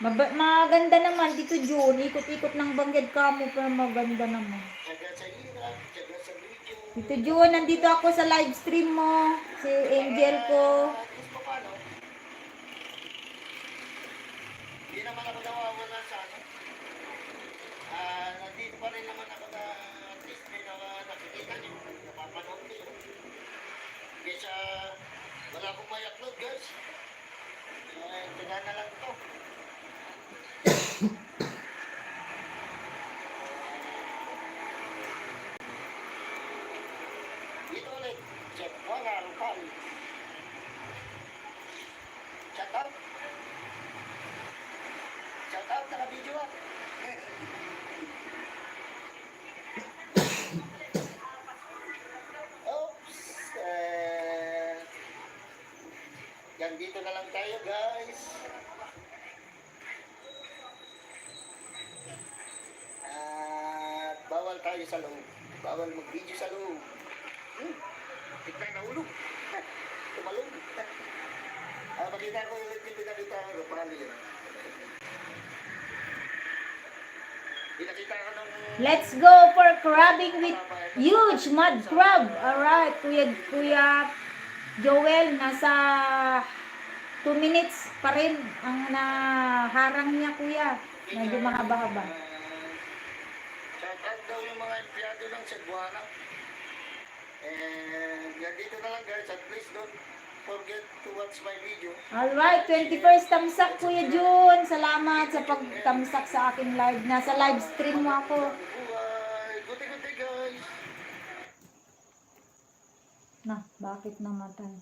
Maganda naman dito June. Ikot-ikot ng Bangged Kamo pero maganda naman. Tsaga sa hirap, tsaga sa video. Dito June, nandito ako sa live stream mo. Si Angel ko. At least pa paano, hindi naman ako nawawala sa ano. Nandito pa rin naman ako na at least may nakikita niyo, napapanood niyo. Kesa wala akong may upload guys. Tiga na lang ito. Dito ulit, check mga rupal. Shout out. Shout out, naka-video ah. Oops. Yan dito na lang tayo guys. At bawal tayo sa loob. Bawal mag-video sa loob. Tignan na ulo. Tumalong. Makita ko ulit yung pinakita ko. Paano yun? Pinakita ko ng... Let's go for crabbing with huge mud crab. Alright, Kuya Joel, nasa 2 minutes pa rin ang naharang niya, Kuya. Medyo mahaba-haba. Shout out daw yung mga empleyado ng Cebuana. And yan dito na lang guys. At please don't forget to watch my video. Alright, 21st tamsak, Kuya Jun. Salamat sa pagtamsak sa aking live. Nasa live stream mo ako. Buhay! Guti-guti guys! Na, bakit namatay?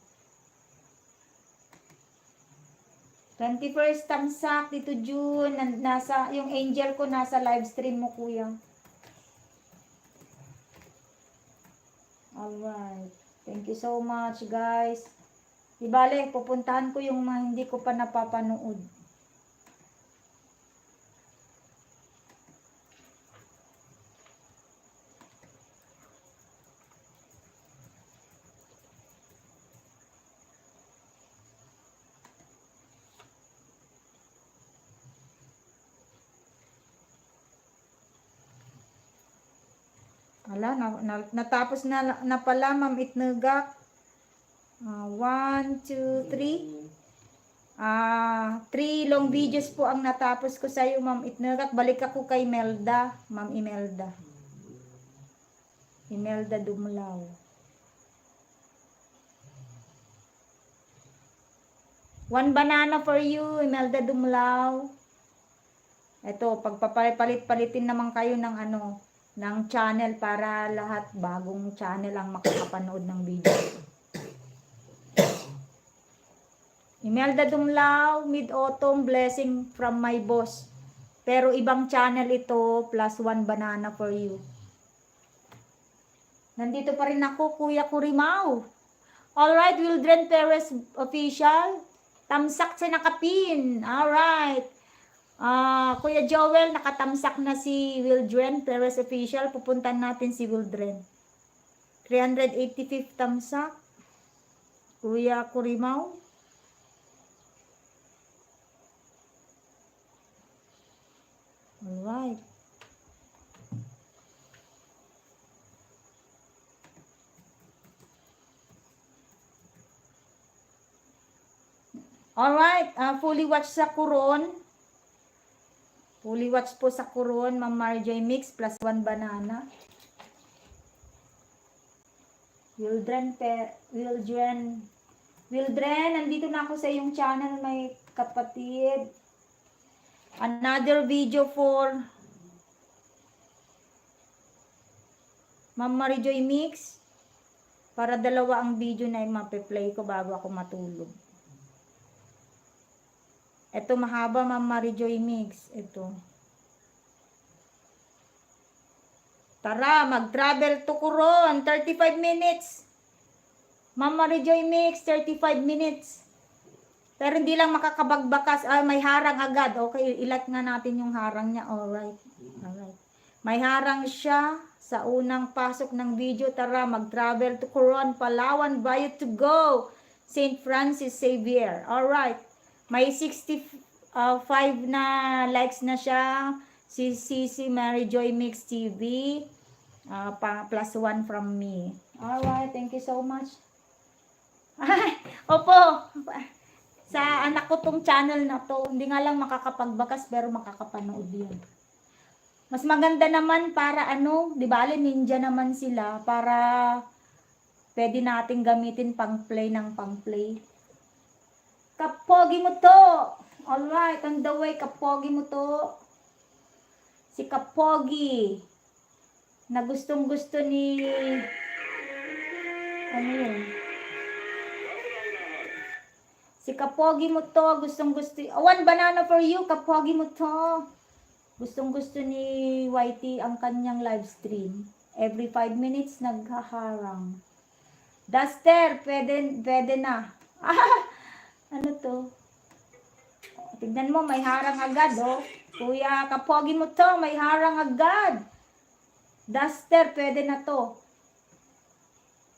21st tamsak, dito June. Nasa, yung angel ko nasa live stream mo, Kuya. Alright. Thank you so much, guys. Di bale, pupuntahan ko yung mga hindi ko pa napapanood. Ala, natapos na pala, Ma'am Itnugak. 1, 2, 3. 3 long videos po ang natapos ko sa iyo, Ma'am Itnugak. Balik ako kay Melda, Ma'am Imelda. Imelda Dumlao. 1 banana for you, Imelda Dumlao. Ito, pagpapalit-palitin naman kayo ng ng channel para lahat bagong channel ang makakapanood ng video. Imelda Dumlao, Mid-Autumn, blessing from my boss. Pero ibang channel ito, plus 1 banana for you. Nandito pa rin ako, Kuya Kurimao. Alright, Wildren Perez official. Tamsak sa nakapin. Alright. Kuya Joel, nakatamsak na si Wildren Perez official. Pupuntan natin si Wildren. 385th tamsak. Kuya Kurimao. Alright. Alright, fully watch sa Kuron. Fully watch po sa Kuron, Ma'am Marjoy Mix, plus 1 banana. Wildren, nandito na ako sa iyong channel, may kapatid. Another video for Ma'am Marjoy Mix. Para dalawa ang video na mape-play ko bago ako matulog. Ito mahaba, Ma'am Marijoy Mix. Ito. Tara, mag-travel to Coron. 35 minutes. Ma'am Marijoy Mix, 35 minutes. Pero hindi lang makakabagbakas. May harang agad. Okay, ilat nga natin yung harang niya. Alright. Alright. May harang siya sa unang pasok ng video. Tara, mag-travel to Coron, Palawan, Bayot to go. St. Francis Xavier. Alright. May 60 5 na likes na siya. Si Mary Joy Mix TV. Plus 1 from me. Alright, thank you so much. Ay, opo. Sa anak ko tong channel na to, hindi nga lang makakapagbakas pero makakapanood yun. Mas maganda naman para ano, di ba, ninja naman sila para pwede nating gamitin pang play ng pang play. Kapogi mo to. Alright, on the way, kapogi mo to. Si Kapogi na gustong gusto ni ano yun? Si Kapogi mo to, gustong gusto. One banana for you, Kapogi mo to. Gustong gusto ni YT ang kanyang live stream. Every 5 minutes naghaharang. Duster, pwede na. Ano to? Tignan mo, may harang agad, oh. Kuya, Kapogi mo to, may harang agad. Duster, pwede na to.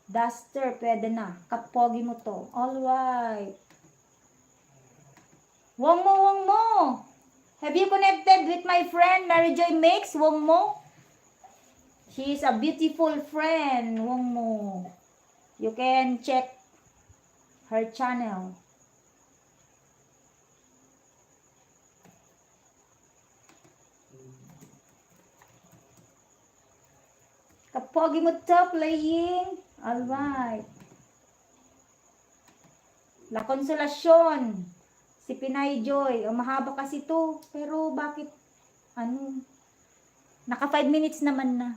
Duster, pwede na. Kapogi mo to. Alright. Wong mo. Have you connected with my friend, Mary Joy Mix? Wong mo? She is a beautiful friend, Wong mo. You can check her channel. Kapogi mo to, playing. Alright. La Consolacion. Si Pinay Joy. Mahaba kasi to. Pero bakit, ano, naka 5 minutes naman na.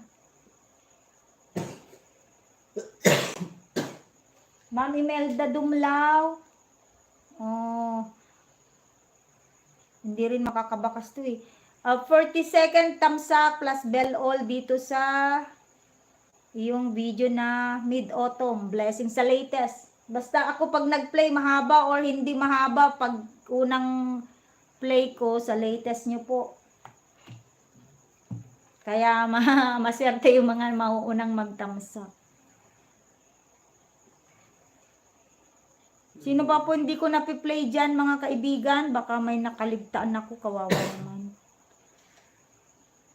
Ma'am Imelda Dumlao. Oh. Hindi rin makakabakas to eh. 40-second thumbs up plus bell all dito sa yung video na mid-autumn. Blessing sa latest. Basta ako pag nag-play mahaba or hindi mahaba pag unang play ko sa latest nyo po. Kaya maswerte yung mga mauunang mag-thumbs up. Sino pa po hindi ko napi-play dyan mga kaibigan? Baka may nakaligtaan ako, kawawa naman.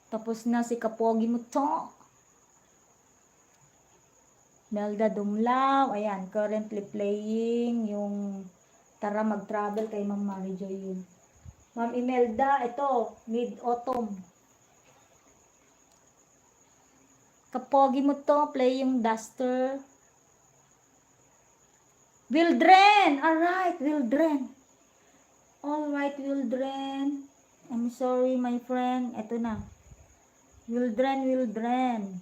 Tapos na si Kapogi mo to. Melda Dumlao. Ayan, currently playing yung Tara Mag-Travel kay Ma'am Mary Joy yun. Ma'am Imelda, ito, mid-autumn. Kapogi mo to, play yung Duster. Wildren! Alright, Wildren. Alright, Wildren. I'm sorry, my friend. Ito na. Wildren.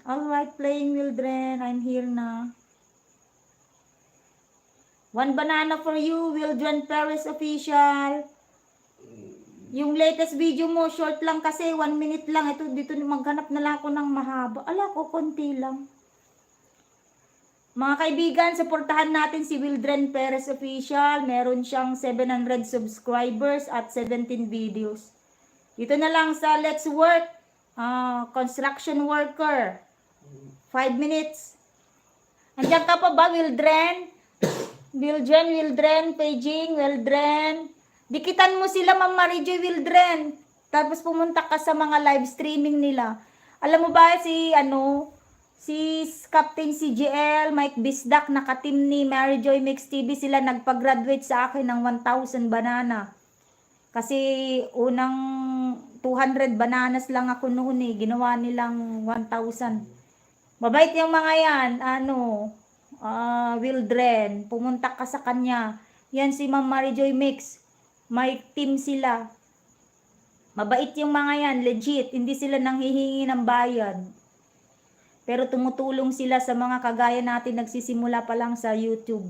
Alright, playing Wildren. I'm here na. One banana for you, Wildren Paris Official. Yung latest video mo, short lang kasi, 1 minute lang. Ito, dito maghanap na lang ako ng mahaba. Ala ko, konti lang. Mga kaibigan, supportahan natin si Wildren Perez Official. Meron siyang 700 subscribers at 17 videos. Dito na lang sa Let's Work. Construction worker. 5 minutes. Andiyan ka pa ba, Wildren? Wildren, paging, Wildren. Dikitan mo sila, Ma'am Mary Joy Wildren. Tapos pumunta ka sa mga live streaming nila. Alam mo ba si Captain CGL, Mike Bisdak, nakateam ni Mary Joy Mix TV, sila nagpag-graduate sa akin ng 1,000 banana. Kasi unang 200 bananas lang ako noon eh. Ginawa nilang 1,000. Mabait yung mga yan. Wildren. Pumunta ka sa kanya. Yan si Ma'am Mary Joy Mix. May team sila. Mabait yung mga yan. Legit. Hindi sila nanghihingi ng bayad. Pero tumutulong sila sa mga kagaya natin nagsisimula pa lang sa YouTube.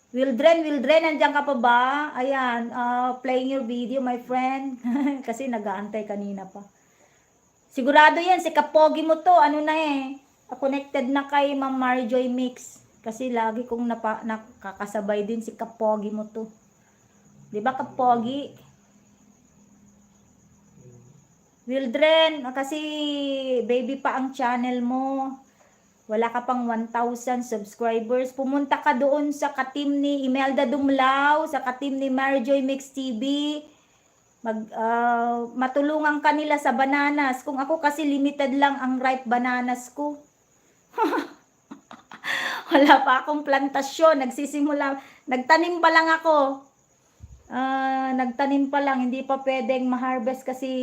Wildren, nandiyan ka pa ba? Ayan, playing your video, my friend. Kasi nag-aantay kanina pa. Sigurado yan, si Kapogi mo to, connected na kay Ma'am Mary Joy Mix. Kasi lagi kong nakakasabay din si Kapogi mo to. Diba Kapogi? Wildren, kasi baby pa ang channel mo. Wala ka pang 1,000 subscribers. Pumunta ka doon sa katim ni Imelda Dumlao, sa katim ni Marijoy Mix TV. Matulungan ka nila sa bananas. Kung ako kasi limited lang ang ripe bananas ko. Wala pa akong plantasyon. Nagtanim pa lang ako. Nagtanim pa lang, hindi pa pwedeng ma-harvest kasi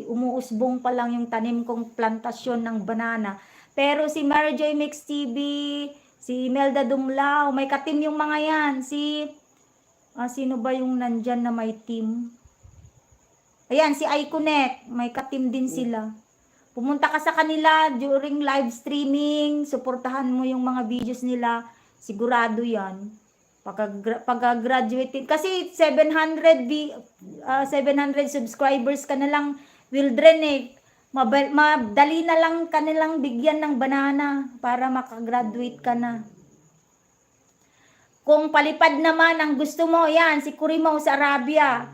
umuusbong pa lang yung tanim kong plantasyon ng banana. Pero si Marijoy Mix TV, si Imelda Dumlao, may katim yung mga yan. Sino ba yung nandyan na may team? Ayan, si iConnect, may katim din sila. Pumunta ka sa kanila during live streaming, suportahan mo yung mga videos nila, sigurado yan. Pagka-graduate, kasi 700 subscribers ka na lang, Wildren eh. Madali na lang kanilang bigyan ng banana para makagraduate ka na. Kung palipad naman ang gusto mo, yan, si Kurimaw sa Arabia.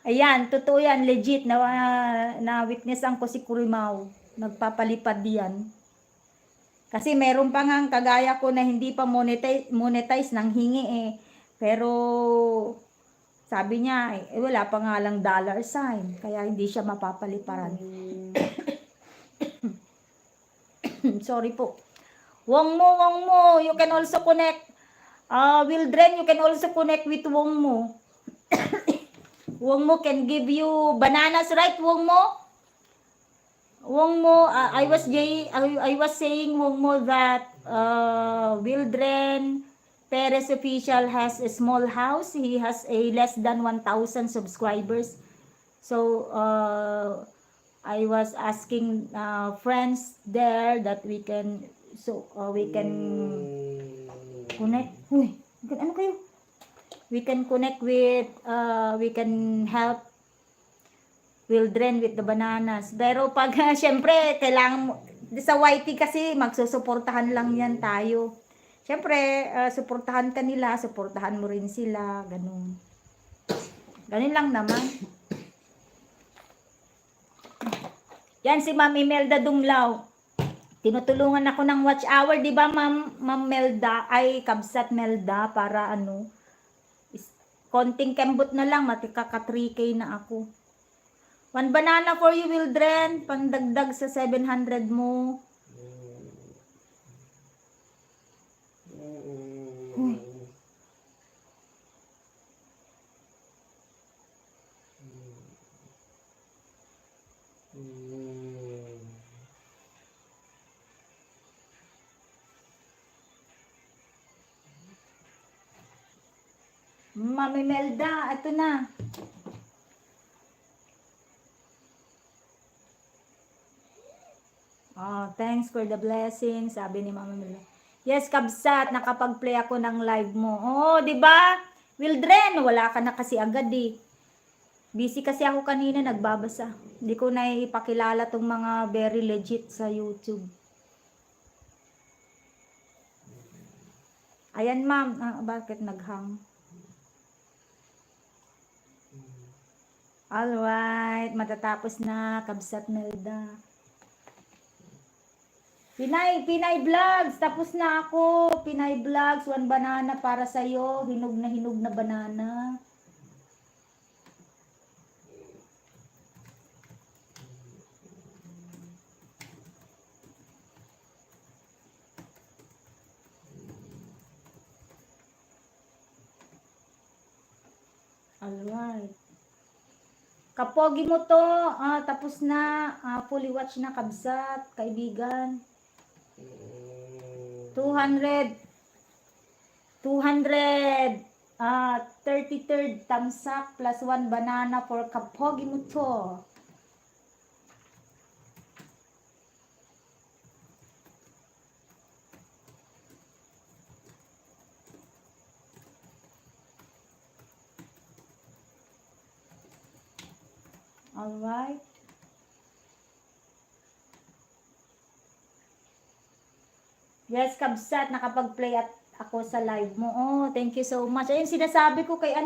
Ayan, totoo yan, legit, na witnessan ko si Kurimaw. Nagpapalipad yan. Kasi meron pa nga kagaya ko na hindi pa monetize ng hingi eh. Pero sabi niya, wala pa nga lang dollar sign. Kaya hindi siya mapapaliparan. Sorry po. Wong mo. You can also connect. Wildren, you can also connect with Wong mo. Wong mo can give you bananas, right, Wong mo? Wong mo, I was saying Wong mo that Wildren Perez official has a small house. He has a less than 1,000 subscribers. So I was asking friends there that we can connect. Uy, ano kayo? We can connect with we can help Wildren with the bananas. Pero pag syempre kailangan sa YT kasi magsusuportahan lang yan tayo. Syempre suportahan ka nila, suportahan mo rin sila, ganun. Ganun lang naman. Yan si Ma'am Imelda Dumlao. Tinutulungan ako ng watch hour, 'di ba Ma'am Melda, ay Kabsat Melda, para konting kembot na lang, matikaka 3K na ako. 1 banana for you, Wildren. Pandagdag sa 700 mo. Uy. Mami Melda, ito na. Thanks for the blessing, sabi ni Mama Mila. Yes, Kabsat, nakapag-play ako ng live mo. Di ba? Wildren, wala ka na kasi agad eh. Busy kasi ako kanina, nagbabasa. Hindi ko na ipakilala tong mga very legit sa YouTube. Ayan, ma'am. Bakit naghang? Alright, matatapos na, Kabsat Melda. Pinay Vlogs, tapos na ako. Pinay Vlogs, 1 banana para sa'yo. Hinog na banana. Alright. Kapogi mo to. Tapos na. Fully watch na, Kabsat, kaibigan. 33rd tamsak plus 1 banana for Kapogi mo to. Alright. Yes, Kabsat, nakapag-play at ako sa live mo. Thank you so much. Ayun, sinasabi ko kay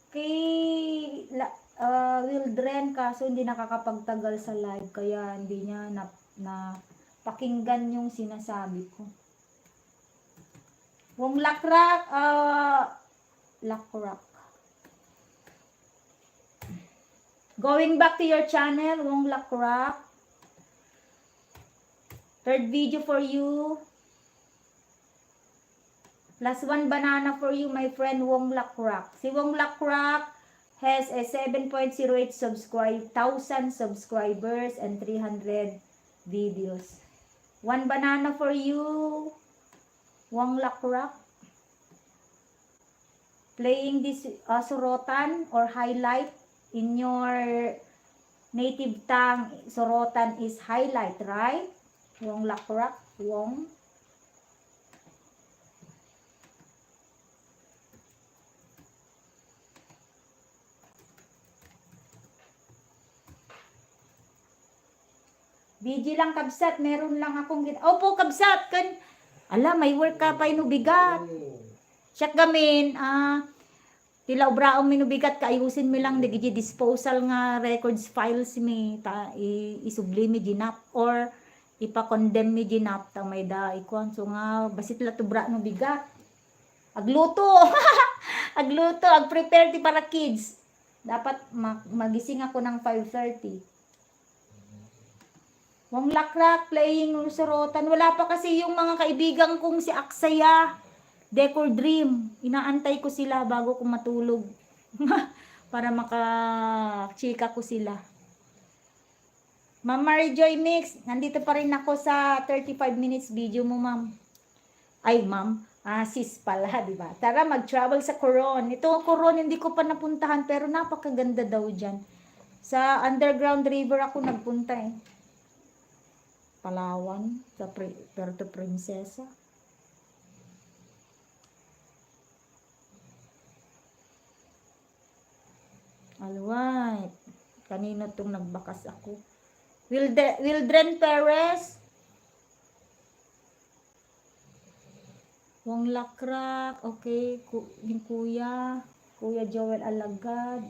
kay Wildren, kaso hindi nakakapagtagal sa live, kaya hindi niya pakinggan yung sinasabi ko. Wong Lakrak, Lakrak. Going back to your channel, Wong Lakrak. Third video for you. Plus 1 banana for you, my friend Wong Lakrak. Si Wong Lakrak has a 7.08 thousand subscribers and 300 videos. 1 banana for you, Wong Lakrak. Playing this sorotan or highlight in your native tongue. Sorotan is highlight, right? Wong Lakrak, Wong. BG lang kabsat, meron lang akong Opo kabsat, may work ka pa inubigat. Siyak gamin, tila obraong minubigat kaayusin mi lang digiti disposal nga records files mi isubli mi ginap or ipa-condemn mi ginap ta may da ikon so nga basit la tubra no bigat. Agluto. Agluto, prepare ti para kids. Dapat magising ako ng 5:30. Wong Lakrak playing sorotan. Wala pa kasi yung mga kaibigan kong si Aksaya, Decor Dream. Inaantay ko sila bago ko matulog. Para maka-chika ko sila. Ma'am Mary Joy Mix, nandito pa rin ako sa 35 minutes video mo, ma'am. Ay, ma'am. Sis pala, di ba? Tara, mag-travel sa Coron. Ito, Coron, hindi ko pa napuntahan, pero napakaganda daw dyan. Sa Underground River ako nagpunta eh. Palawan, sa Puerto Princesa. Alright. Kanino tong nagbakas ako? Wildren Perez. Wong Lakrak. Okay. Yung Kuya Joel Alagad.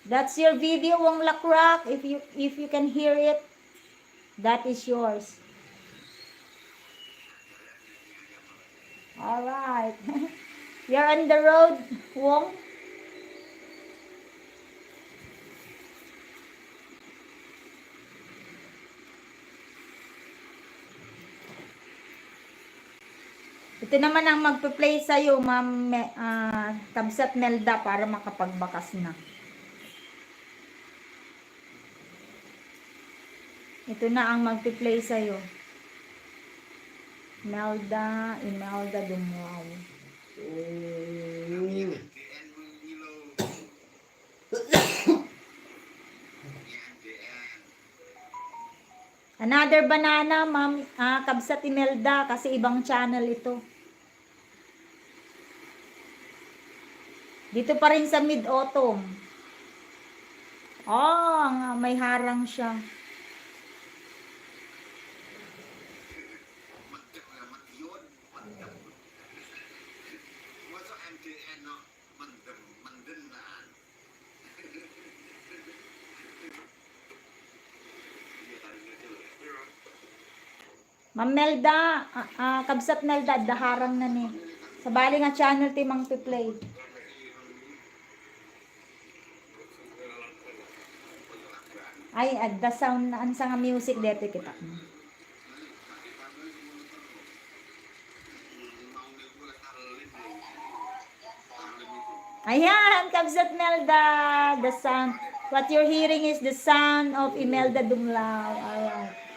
That's your video, Wong Lakrak. If you can hear it, that is yours. All right. You're on the road, Wong. Ito naman ang magpe-play sa'yo, Ma'am Kabsat Melda, para makapagbakas na. Ito na ang magpi-play sa'yo. Imelda Dumao. Another banana, Ma'am Kabsat Imelda, kasi ibang channel ito. Dito pa rin sa Mid-Autumn. May harang siya. Ma'am Melda, Kabsat Melda, daharang na ni. Sa bali nga channel ti mang piplay. Ay, the sound na ansa nga music dito kita. Ayan, Kabsat Melda, the sound. What you're hearing is the sound of Imelda Dumlao. Alright.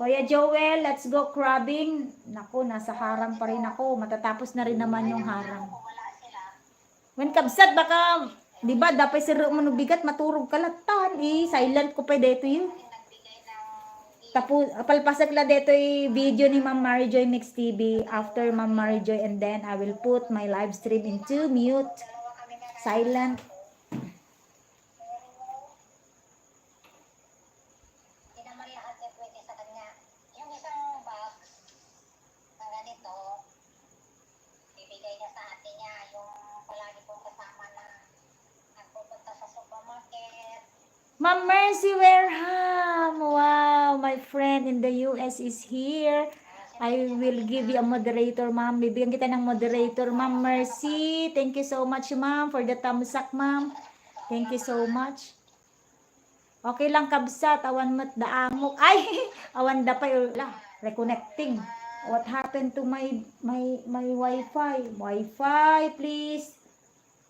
Kuya Joel, let's go crabbing. Naku, nasa harang pa rin ako. Matatapos na rin naman yung harang. When Kabsat, baka, di ba, dapat si Rumo bigat, maturog kalatan. Silent ko pa dito yun. Tapos, palpasak la dito video ni Ma'am Mary Joy Mix TV after Ma'am Mary Joy, and then I will put my live stream into mute. Silent. Ma'am Mercy Wareham. Wow, my friend in the US is here. I will give you a moderator, ma'am. Bibigyan kita ng moderator, Ma'am Mercy. Thank you so much, ma'am, for the thumbs up, ma'am. Thank you so much. Okay lang, kabsat. Awan mo't daamok. Ay, awan da pa yun. Reconnecting. What happened to my Wi-Fi? Wi-Fi, please.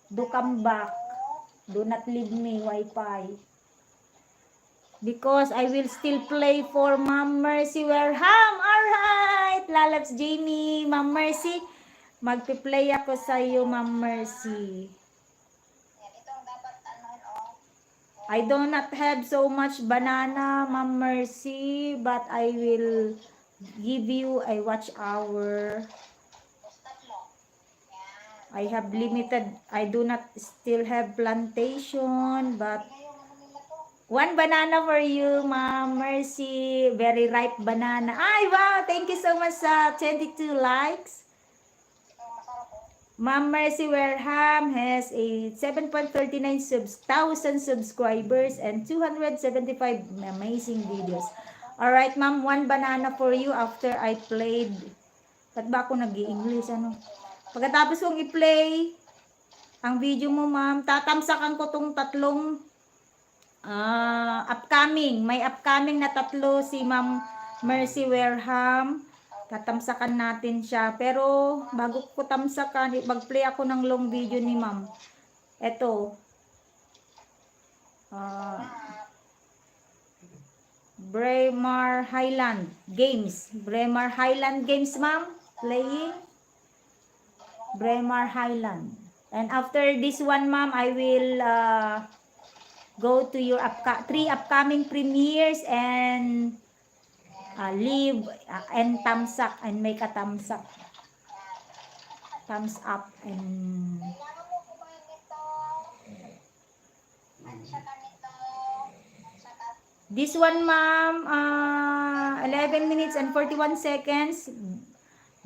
Do come back. Do not leave me, Wi-Fi. Because I will still play for Ma'am Mercy Wareham. Alright, Lalabs Jamie, Ma'am Mercy. Magpi-play ako sa iyo, Ma'am Mercy. Yan, ito ang dapat anuhin, oh. I do not have so much banana, Ma'am Mercy, but I will give you a watch hour. Tapos tatlo. Yan. I have limited, I do not still have plantation, but Ngayon, ano nila to? one banana for you, Ma'am Mercy. Very ripe banana. Ay, wow! Thank you so much sa 22 likes. Ito ang masarap, oh. Ma'am Mercy Wareham has a 7.39 thousand subscribers and 275 amazing videos. Alright, ma'am, one banana for you after I played. Ba't ba ako nag-i-English? Ano? Pagkatapos kong i-play ang video mo, ma'am, tatamsakan ko tong tatlong upcoming. May upcoming na tatlo si Ma'am Mercy Wareham. Tatamsakan natin siya. Pero bago ko tamsakan, mag-play ako ng long video ni ma'am. Ito. Braemar Highland Games. Braemar Highland Games, ma'am. Playing. Braemar Highland. And after this one, ma'am, I will go to your 3 upcoming premieres and leave and thumbs up and make a thumbs up and Kailangan mo kumain nito. At saka nito. Saka this one, ma'am, 11 minutes and 41 seconds.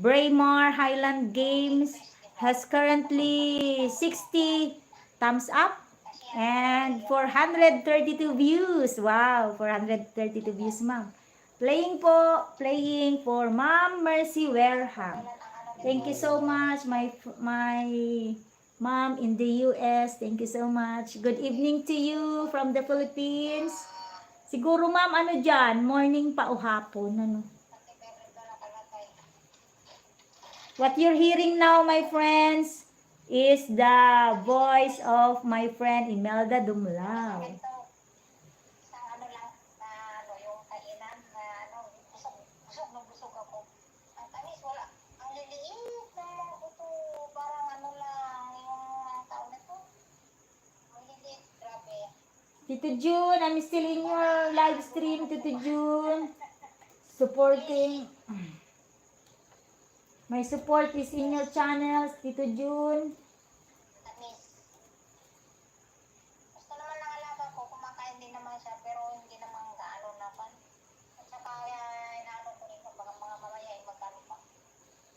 Braemar Highland Games has currently 60 thumbs up and 432 views. Wow, 432 views, ma'am. Playing for Ma'am Mercy Wareham. Thank you so much, my ma'am in the US. Thank you so much. Good evening to you from the Philippines. Siguro, ma'am, ano dyan? Morning pa o hapon? Ano? What you're hearing now, my friends, is the voice of my friend Imelda Dumlao. ito. Isang ano lang na ano, yung kainan na ano, busog ako. Ang tamis, wala. Ang liliit ng mga buto. Parang ano lang, yung mga tao na to. Ang liliit, grabe. Tito June, I'm still in your live stream, Tito June. Supporting. My support is in your channels, Tito June. Tamis. Gusto naman ng alaga ko, kumakain din naman siya, pero hindi naman gaano naman. At saka inaano ko rin kung mga mamaya ay magkano pa.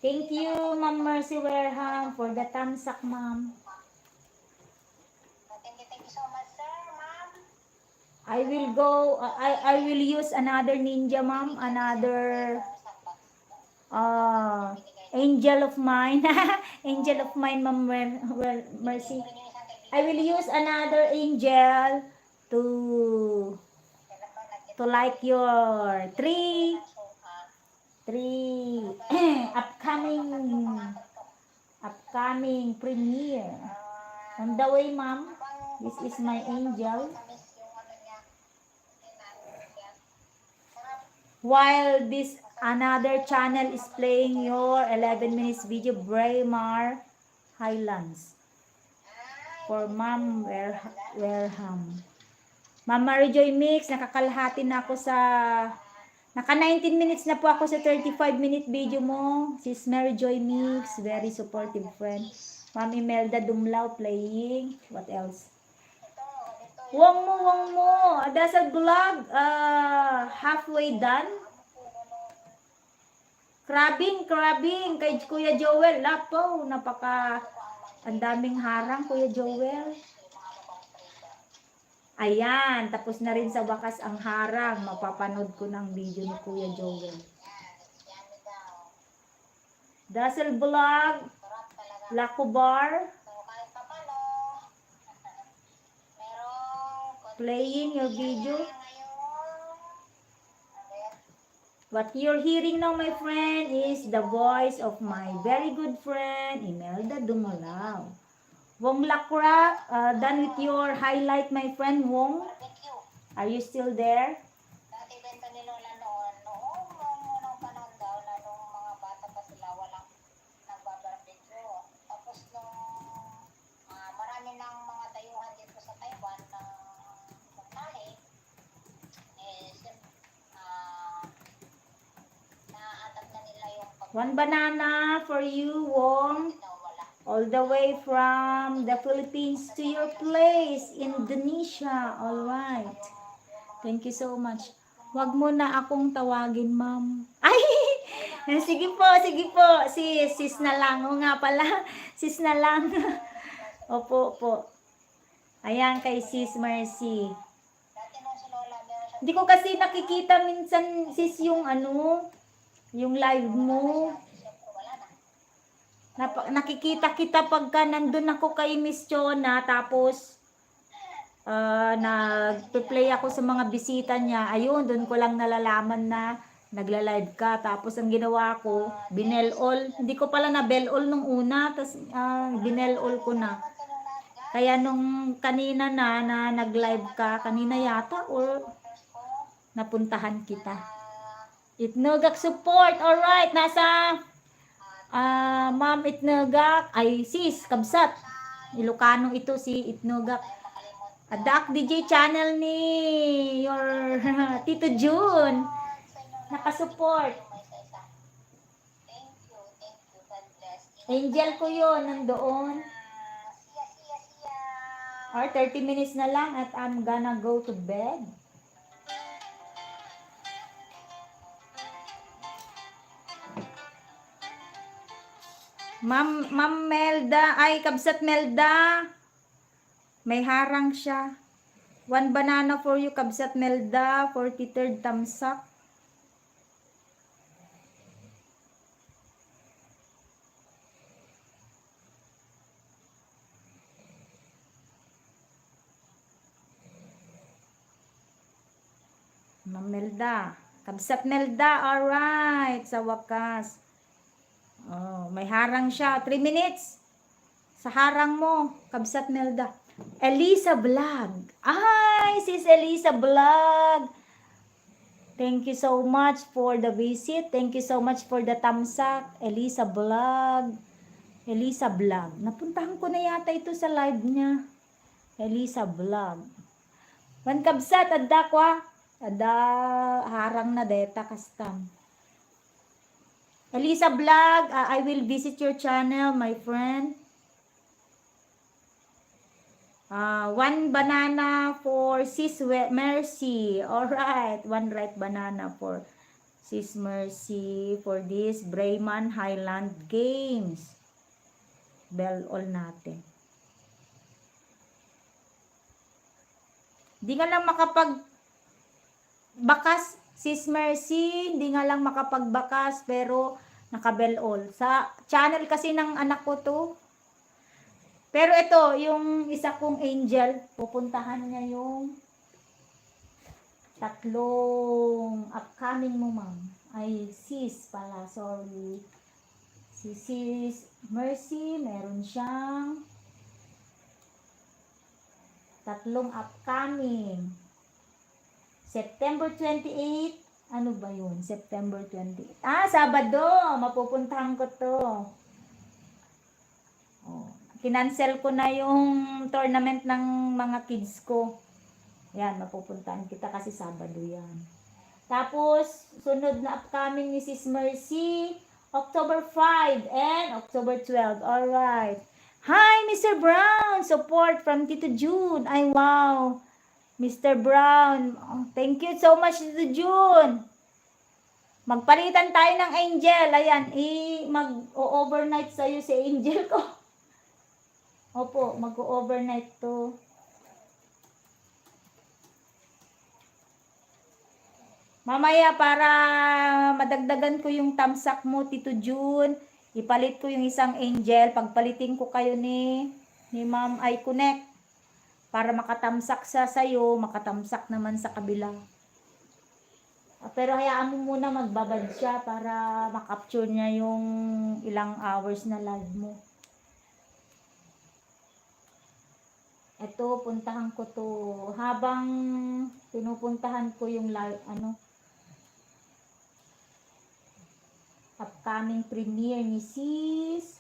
Thank you, Ma'am Mercy Wareham, for the thumbs up, ma'am. Thank you so much, sir, ma'am. I will go, I will use another ninja, ma'am, another angel of mine. Angel of mine, Ma'am Mercy. I will use another angel to like your three upcoming premiere. On the way, ma'am. This is my angel. Tamis yung ano niya. While this another channel is playing your 11 minutes video, Braemar Highlands for Ma'am Wareham. Ma'am Mary Joy Mix, nakakalahati na ako sa naka 19 minutes na po ako sa 35-minute video mo. Sis Mary Joy Mix, very supportive friend. Ma'am Imelda Dumlao playing. What else? Wong mo. Dasal vlog, halfway done. Crabbing kay Kuya Joel. Lapo, ang daming harang, Kuya Joel. Ayan, tapos na rin sa wakas ang harang. Mapapanood ko ng video ni Kuya Joel. Dazzle Vlog, Lacobar, playing your video. What you're hearing now, my friend, is the voice of my very good friend, Imelda Dumalaw. Wong Lakrak, done with your highlight, my friend Wong. Are you still there? Dati benta ni Lola noong unang panahon daw na nung mga bata pa sila walang nagbabarbecue. Tapos nung marami ng mga dayuhan dito sa Taiwan na mutahe, naatag na nila yung One banana for you, Wong. pagkawala. All the way from the Philippines to your place, Indonesia. All right. Thank you so much. Wag mo na akong tawagin, ma'am. Ay! Sige po, sige po. Sis na lang. O nga pala, sis na lang. Opo, po. Ayan kay Sis Mercy. Dati nung si Lola, meron siya Hindi ko kasi nakikita minsan, sis, yung yung live mo. wala na. Nakikita kita pagka nandun ako kay Miss Chona, tapos nagpe-play ako sa mga bisita niya. Ayun, doon ko lang nalalaman na nagla-live ka. Tapos ang ginawa ko, binel-all. Hindi ko pala na bell-all nung una, tapos binel-all ko na. Kaya nung kanina na nag-live ka, kanina yata, or napuntahan kita. Itnogak support. Alright, nasa Ma'am Itnogak, ay sis, kabsat. Ilocano ito si Itnogak. Adak DJ channel ni your Tito June. Nakasupport. Thank you, God bless. Angel ko yun, nandoon. Siya. Or 30 minutes na lang at I'm gonna go to bed. Ma'am Melda, ay kabsat Melda. May harang siya. One banana for you, kabsat Melda, 43rd tamsak. Ma'am Melda, kabsat Melda, alright, sa wakas. Oh, may harang siya. 3 minutes. Sa harang mo, kabsat Melda. Elisa Vlog. Ay, sis Elisa Vlog. Thank you so much for the visit. Thank you so much for the tamsak. Elisa Vlog. Elisa Vlog. Napuntahan ko na yata ito sa live niya. Elisa Vlog. Wan kabsat, adda kwa. Adda harang na deta kastam. Elisa Vlog, I will visit your channel, my friend. One banana for Sis Mercy. Alright, one right banana for Sis Mercy for this Brayman Highland Games. Bell all natin. Di nga lang makapagbakas, Sis Mercy, hindi nga lang makapagbakas, pero naka-bell all. Sa channel kasi ng anak ko to. Pero ito, yung isa kong angel, pupuntahan niya yung tatlong upcoming mo, ma'am. Ay, sis pala, sorry. Si Sis Mercy, meron siyang tatlong upcoming. September 28, ano ba yun? September 28. Sabado, mapupuntahan ko to. Oh, kinancel ko na yung tournament ng mga kids ko. Yan, mapupuntahan kita kasi Sabado yan. Tapos, sunod na upcoming ni Sis Mercy, October 5 and October 12. Alright. Hi, Mr. Brown! Support from Tito June. Ay, wow! Mr. Brown, thank you so much, Tito June. Magpalitan tayo ng angel. Ayan, mag-overnight sa'yo si angel ko. Opo, mag-overnight to. Mamaya para madagdagan ko yung tamsak mo, Tito June, ipalit ko yung isang angel. Pagpalitin ko kayo ni Ma'am I Connect para makatamsak sa sayo, makatamsak naman sa kabila. Pero hayaan mo muna magbabad siya para makapture niya yung ilang hours na live mo. Eto, puntahan ko to. Habang pinupuntahan ko yung live, upcoming premiere ni Sis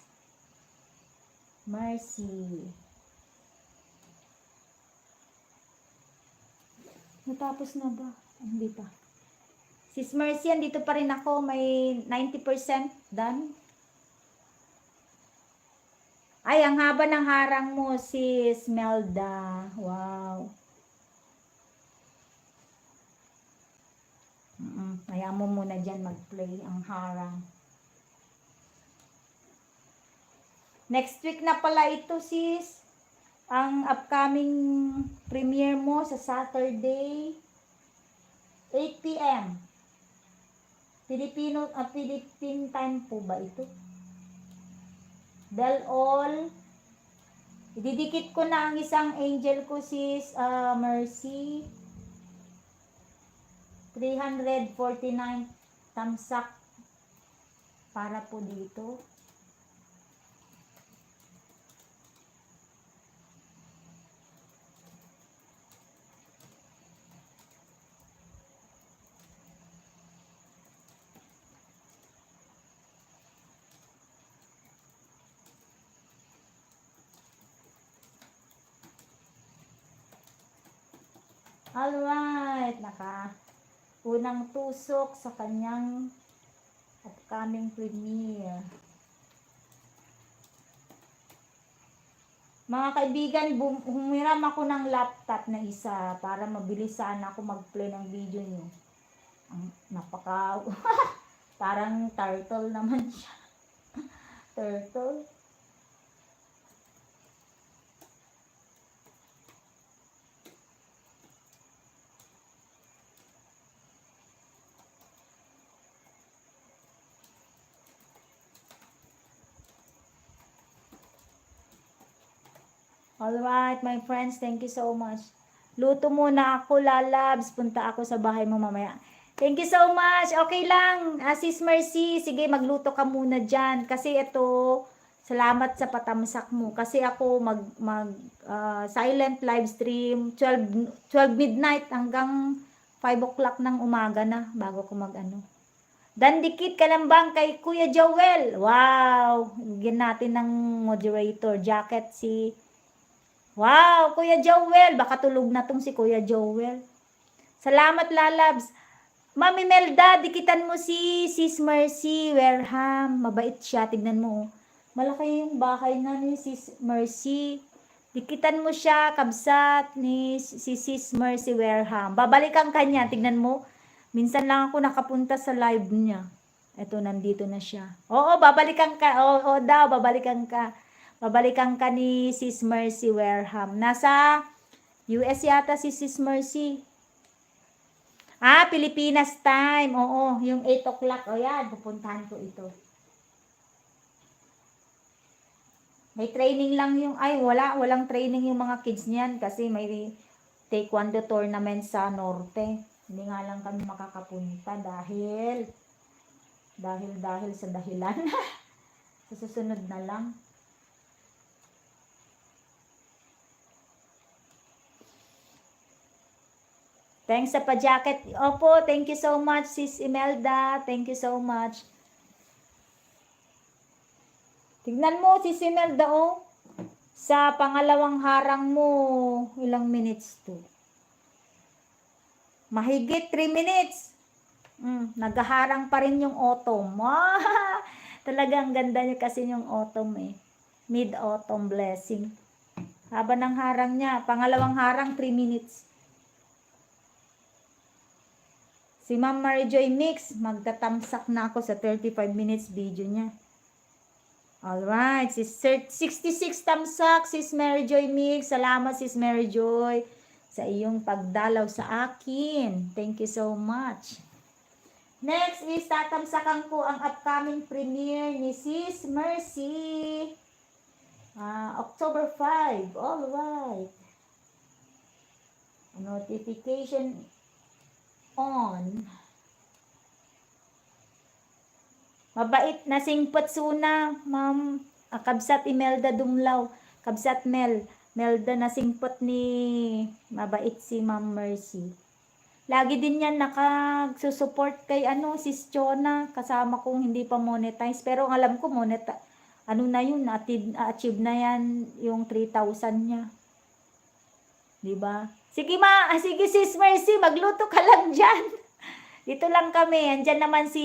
Mercy. Natapos na ba? Hindi pa. Sis Mercy, andito pa rin ako. May 90% done. Ay, ang haba ng harang mo, Sis Melda. Wow. Hayaan mo muna dyan mag-play ang harang. Next week na pala ito, sis. Ang upcoming premiere mo sa Saturday, 8 p.m. Philippine time po ba ito? Del all. Ididikit ko na ang isang angel ko, sis Mercy. 349 tamsak para po dito. Alright, unang tusok sa kanyang upcoming premiere. Mga kaibigan, humiram ako ng laptop na isa para mabilis sana ako mag-play ng video nyo. Ang parang turtle naman siya. Turtle. Alright, my friends, thank you so much. Luto muna ako, lalabs. Punta ako sa bahay mo mamaya. Thank you so much. Okay lang, Sis Mercy. Sige, magluto ka muna dyan. Kasi ito, salamat sa patamsak mo. Kasi ako silent live stream, 12 midnight hanggang 5 o'clock ng umaga na bago ko Dandikit ka lang bang kay Kuya Joel? Wow! Bigyan natin ng moderator jacket si... Wow, Kuya Joel. Baka tulog na tong si Kuya Joel. Salamat, lalabs. Mami Melda, dikitan mo si Sis Mercy Wareham. Mabait siya. Tignan mo. Malaki yung bahay na ni Sis Mercy. Dikitan mo siya, kabsat ni si Sis Mercy Wareham. Babalikan ka niya. Tignan mo. Minsan lang ako nakapunta sa live niya. Eto, nandito na siya. Oo, babalikan ka. Oo daw, babalikan ka. Babalikan ka ni Sis Mercy Wareham. Nasa US yata si Sis Mercy. Pilipinas time. Oo, yung 8 o'clock. O yan, pupuntahan ko ito. May training lang yung, walang training yung mga kids niyan kasi may taekwondo tournament sa Norte. Hindi nga lang kami makakapunta dahil sa dahilan. Sa susunod na lang. Thanks sa pa-jacket. Opo, thank you so much, Sis Imelda. Thank you so much. Tignan mo, Sis Imelda, oh. Sa pangalawang harang mo, ilang minutes to? Mahigit 3 minutes. Naghaharang pa rin yung autumn. Talagang ganda niya kasi yung autumn eh. Mid-autumn blessing. Haba ng harang niya. Pangalawang harang, 3 minutes. Si Ma'am Marijoy Mix, magtatamsak na ako sa 35 minutes video niya. Alright, 66 tamsak, Sis Marijoy Mix. Salamat, Sis Marijoy, sa iyong pagdalaw sa akin. Thank you so much. Next is tatamsakan ko ang upcoming premiere ni Sis Mercy. October 5. All right. Notification on. Mabait na singpat suna, ma'am. Kabsat Imelda Dumlaw. Kabsat Melda na singpat ni mabait si Ma'am Mercy. Lagi din yan nakasusupport kay Sis Chona. Kasama kong hindi pa monetize. Pero ang alam ko na yun, achieve na yan yung 3,000 niya. Diba? Sige sige Sis Mercy, magluto ka lang dyan. Dito lang kami. Andyan naman si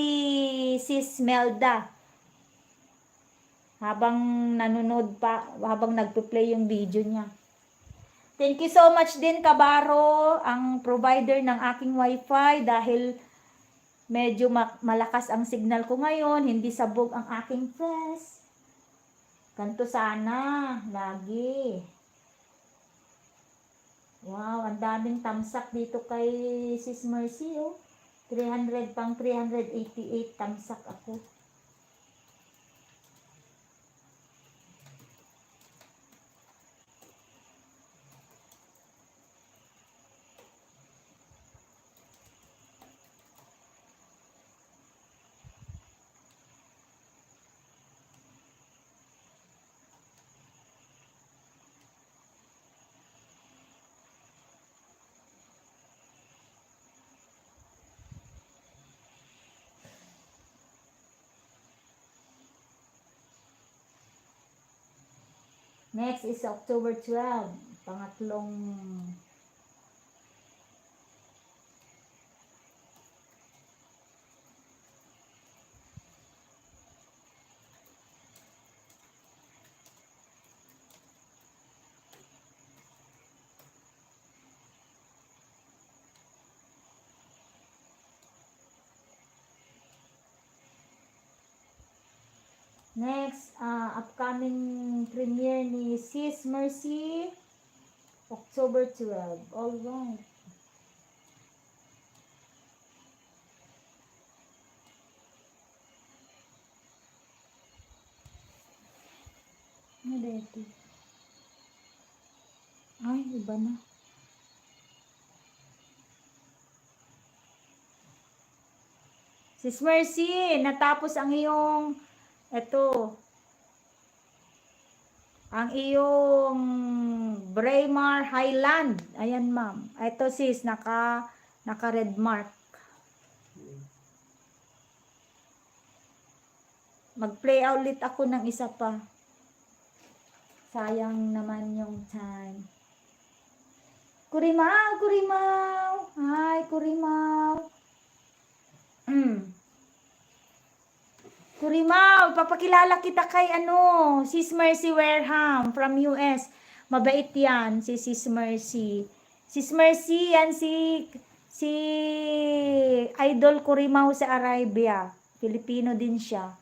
Sis Melda. Habang nanonood pa, habang nagpo-play yung video niya. Thank you so much din, Kabaro, ang provider ng aking wifi dahil medyo malakas ang signal ko ngayon. Hindi sabog ang aking press. Ganto sana. Lagi. Wow, ang daming tamsak dito kay Sis Mercy, oh. 388 tamsak ako. Next is October 12, pangatlong Next, upcoming premiere ni Sis Mercy, October 12. All right. Ano dito? Ay, iba na. Sis Mercy, natapos ang iyong ang iyong Braemar Highland. Ayan, ma'am. Ito sis, naka red mark. Mag-play ulit ako ng isa pa. Sayang naman yung time. Kurimaw, Kurimaw. Hi, Kurimaw. Kurimaw, papakilala kita kay Sis Mercy Wareham from US. Mabait yan, si Sis Mercy. Sis Mercy, yan si Idol Kurimaw sa Arabia. Filipino din siya.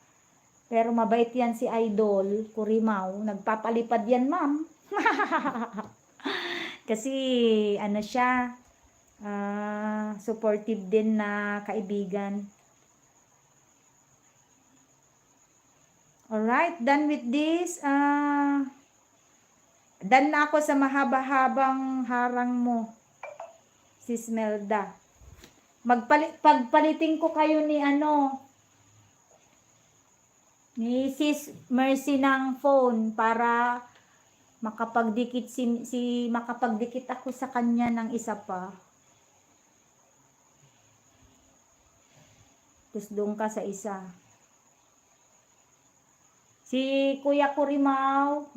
Pero mabait yan si Idol Kurimaw. Nagpapalipad yan, ma'am. Kasi, siya, supportive din na kaibigan. Alright, done with this. Done na ako sa mahaba-habang harang mo, Sis Melda. Pagpalitin ko kayo ni Sis Mercy ng phone para makapagdikit makapagdikit ako sa kanya ng isa pa. Tapos doon ka sa isa. Si Kuya Kurimaw,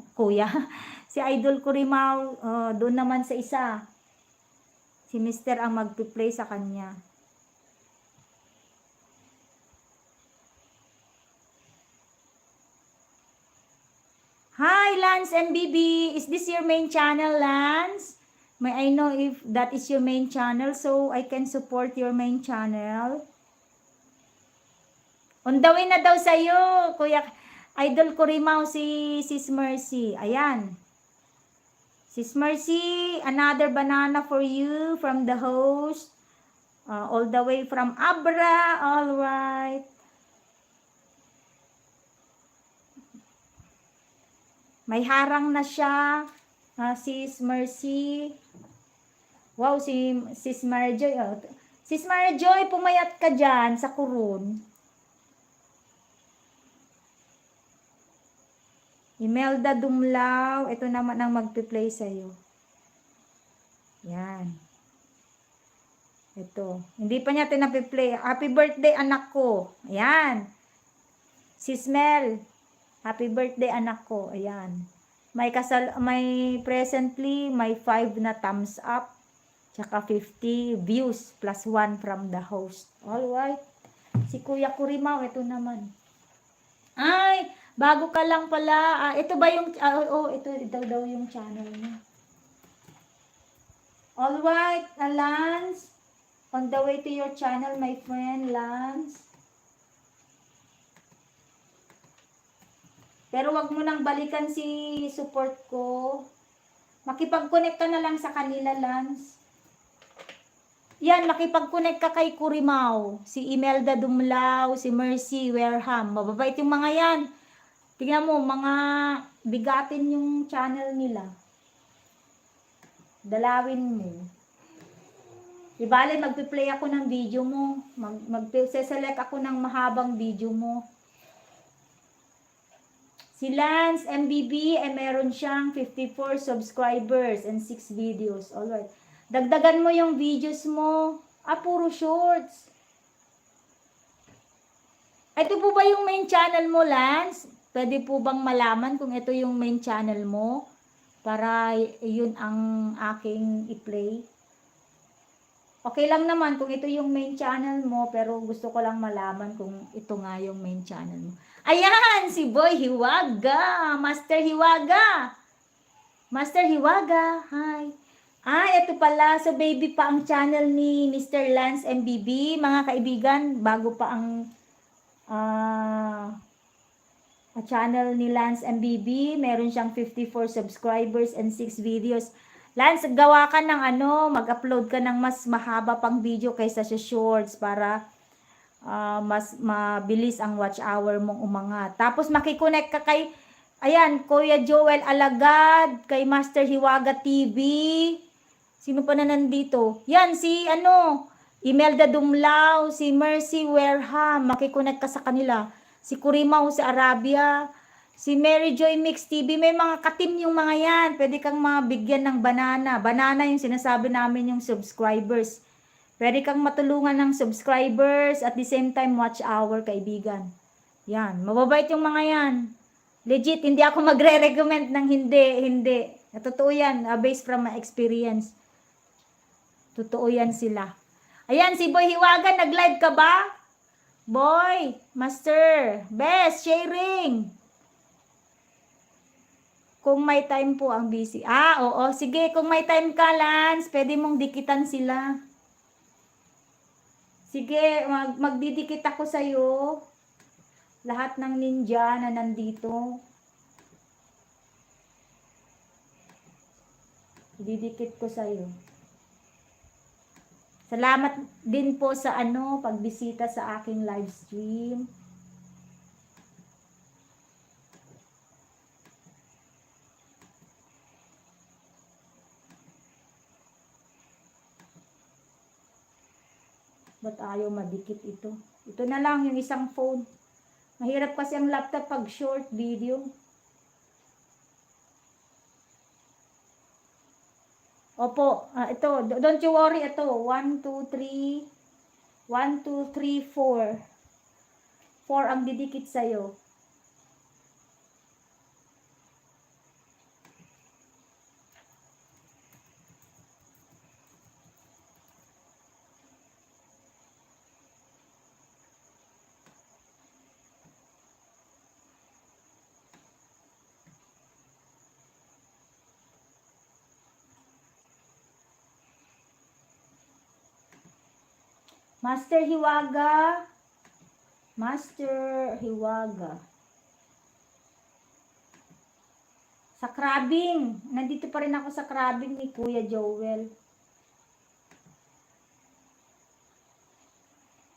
si Idol Kurimaw, doon naman sa isa. Si Mr. ang magpi-play sa kanya. Hi, Lance MBB. Is this your main channel, Lance? May I know if that is your main channel so I can support your main channel? On the way na daw sa'yo, Kuya Idol Kurimaw, si Sis Mercy. Ayan. Sis Mercy, another banana for you from the host. All the way from Abra. All right. May harang na siya. Sis Mercy. Wow, Sis Marjoy. Sis Marjoy, pumayat ka dyan sa kurun. Imelda Dumlao. Ito naman ang magpi-play sa'yo. Yan. Ito. Hindi pa niya tinapi-play. Happy birthday, anak ko. Ayan. Sis Mel. Happy birthday, anak ko. Ayan. May presently, may 5 na thumbs up. Tsaka 50 views plus 1 from the host. Alright. Si Kuya Kurimaw, ito naman. Ay, bago ka lang pala. Ito ba yung, ito daw yung channel niya. Alright, Lance. On the way to your channel, my friend, Lance. Pero wag mo nang balikan si support ko. Makipag-connect ka na lang sa kanila, Lance. Yan, makipag-connect ka kay Kurimaw. Si Imelda Dumlao, si Mercy Wareham. Mababait yung mga yan. Tingnan mo, mga bigatin yung channel nila. Dalawin mo. Ibale, magpi-play ako ng video mo. Mag-select ako ng mahabang video mo. Si Lance MBB, meron siyang 54 subscribers and 6 videos. Alright. Dagdagan mo yung videos mo. Puro shorts. Ito po ba yung main channel mo, Lance? Pwede po bang malaman kung ito yung main channel mo? Para yun ang aking i-play. Okay lang naman kung ito yung main channel mo, pero gusto ko lang malaman kung ito nga yung main channel mo. Ayan, si Boy Hiwaga, Master Hiwaga. Master Hiwaga, hi. Ito pala, so baby pa ang channel ni Mr. Lance MBB. Mga kaibigan, bago pa ang channel ni Lance MBB. Meron siyang 54 subscribers and 6 videos. Lance, gawa ka ng mag-upload ka ng mas mahaba pang video kaysa sa shorts para mas mabilis ang watch hour mong umangat. Tapos makikonnect ka kay, ayan, Kuya Joel Alagad, kay Master Hiwaga TV. Sino pa na nandito? Yan, si Imelda Dumlao, si Mercy Wareham, makikonnect ka sa kanila. Si Kurimaw sa Arabia, si Mary Joy Mix TV, may mga katim yung mga yan. Pwede kang mabigyan ng banana. Banana yung sinasabi namin yung subscribers. Pwede kang matulungan ng subscribers at the same time watch hour, kaibigan. Yan, mababait yung mga yan. Legit, hindi ako magre-recommend ng hindi. Totoo yan, based from my experience. Totoo yan sila. Ayan, si Boy Hiwaga, nag-live ka ba? Boy, Master, best, sharing. Kung may time po ang busy. Oo, sige, kung may time ka, Lance, pwede mong dikitan sila. Sige, magdidikit ako sa'yo. Lahat ng ninja na nandito. Didikit ko sa'yo. Salamat din po sa pagbisita sa aking live stream. Ba't ayaw madikit ito? Ito na lang yung isang phone. Mahirap kasi ang laptop pag short video. Opo, ito, don't you worry, ito, 1, 2, 3, 1, 2, 3, 4. 4 ang didikit sa'yo. Master Hiwaga. Master Hiwaga. Sa crabbing. Nandito pa rin ako sa crabbing ni Kuya Joel.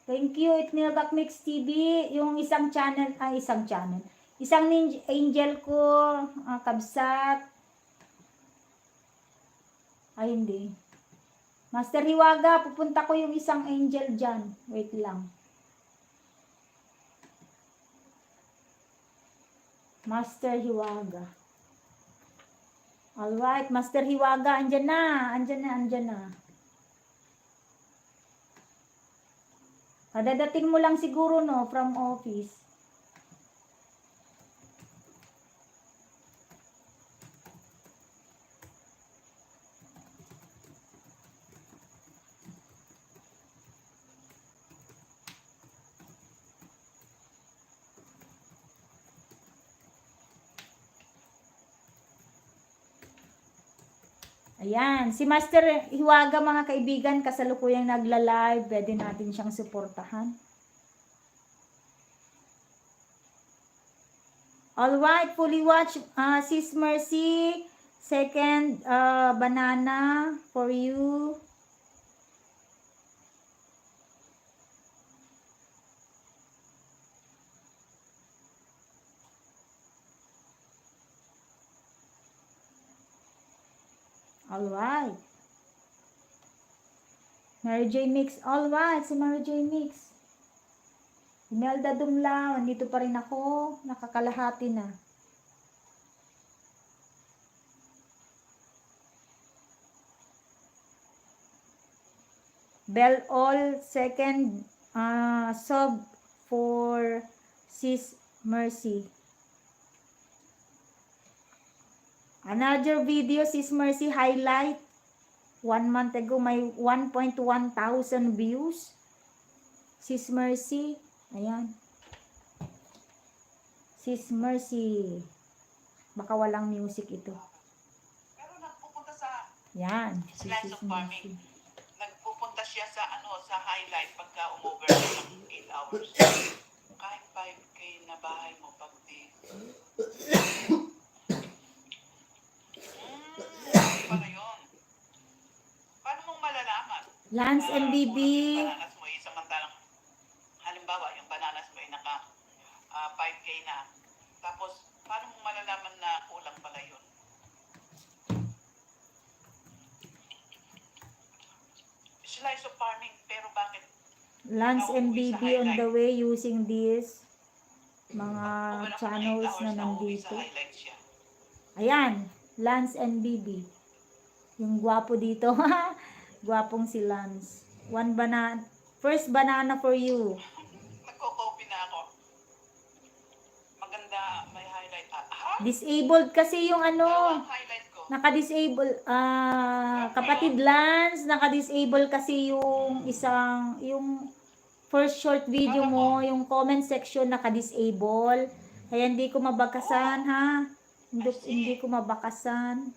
Thank you, Itnilgak Mix TV. Yung isang channel. Isang angel ko, kabsat. Ay, hindi. Master Hiwaga, pupunta ko yung isang angel dyan. Wait lang. Master Hiwaga. Alright, Master Hiwaga, andyan na. Kadadating mo lang siguro, no, from office. Ayan, si Master Hiwaga mga kaibigan, kasalukuyang nagla-live, pwede natin siyang suportahan. Alright, fully watch, Sis Mercy, second banana for you. Alright. Mary J. Mix. Alright, si Mary J. Mix. Imelda Dumla, nandito pa rin ako. Nakakalahati na. Bell All, second sub for Sis Mercy. Another video, Sis Mercy highlight. 1 month ago, may 1.1 thousand views. Sis Mercy. Ayan. Sis Mercy. Baka walang music ito. Pero nagpupunta sa Yan. Si Slice Sis of Farming. Mercy. Nagpupunta siya sa sa highlight pagka umover ng 8 hours. Kahit 5K na bahay mo pag di. Para yun. Paano mong malalaman? Lance and Kulang BB. yung bananas mo samantalang halimbawa yung bananas mo naka 5K na. Tapos paano mong malalaman na kulang pala yun? Slice of Farming, pero bakit Lance and BB on the way using this mga channels na nandito. Ayan. Lance and BB. Yung gwapo dito. Gwapong si Lance. First banana for you. Nagko-copy na ako. Maganda, may highlight. Disabled kasi yung Ang highlight ko. naka-disable. Kapatid Lance, naka-disable kasi yung yung first short video mo, yung comment section naka-disable. Kaya hindi ko mabakasan, ha? Hindi ko mabakasan.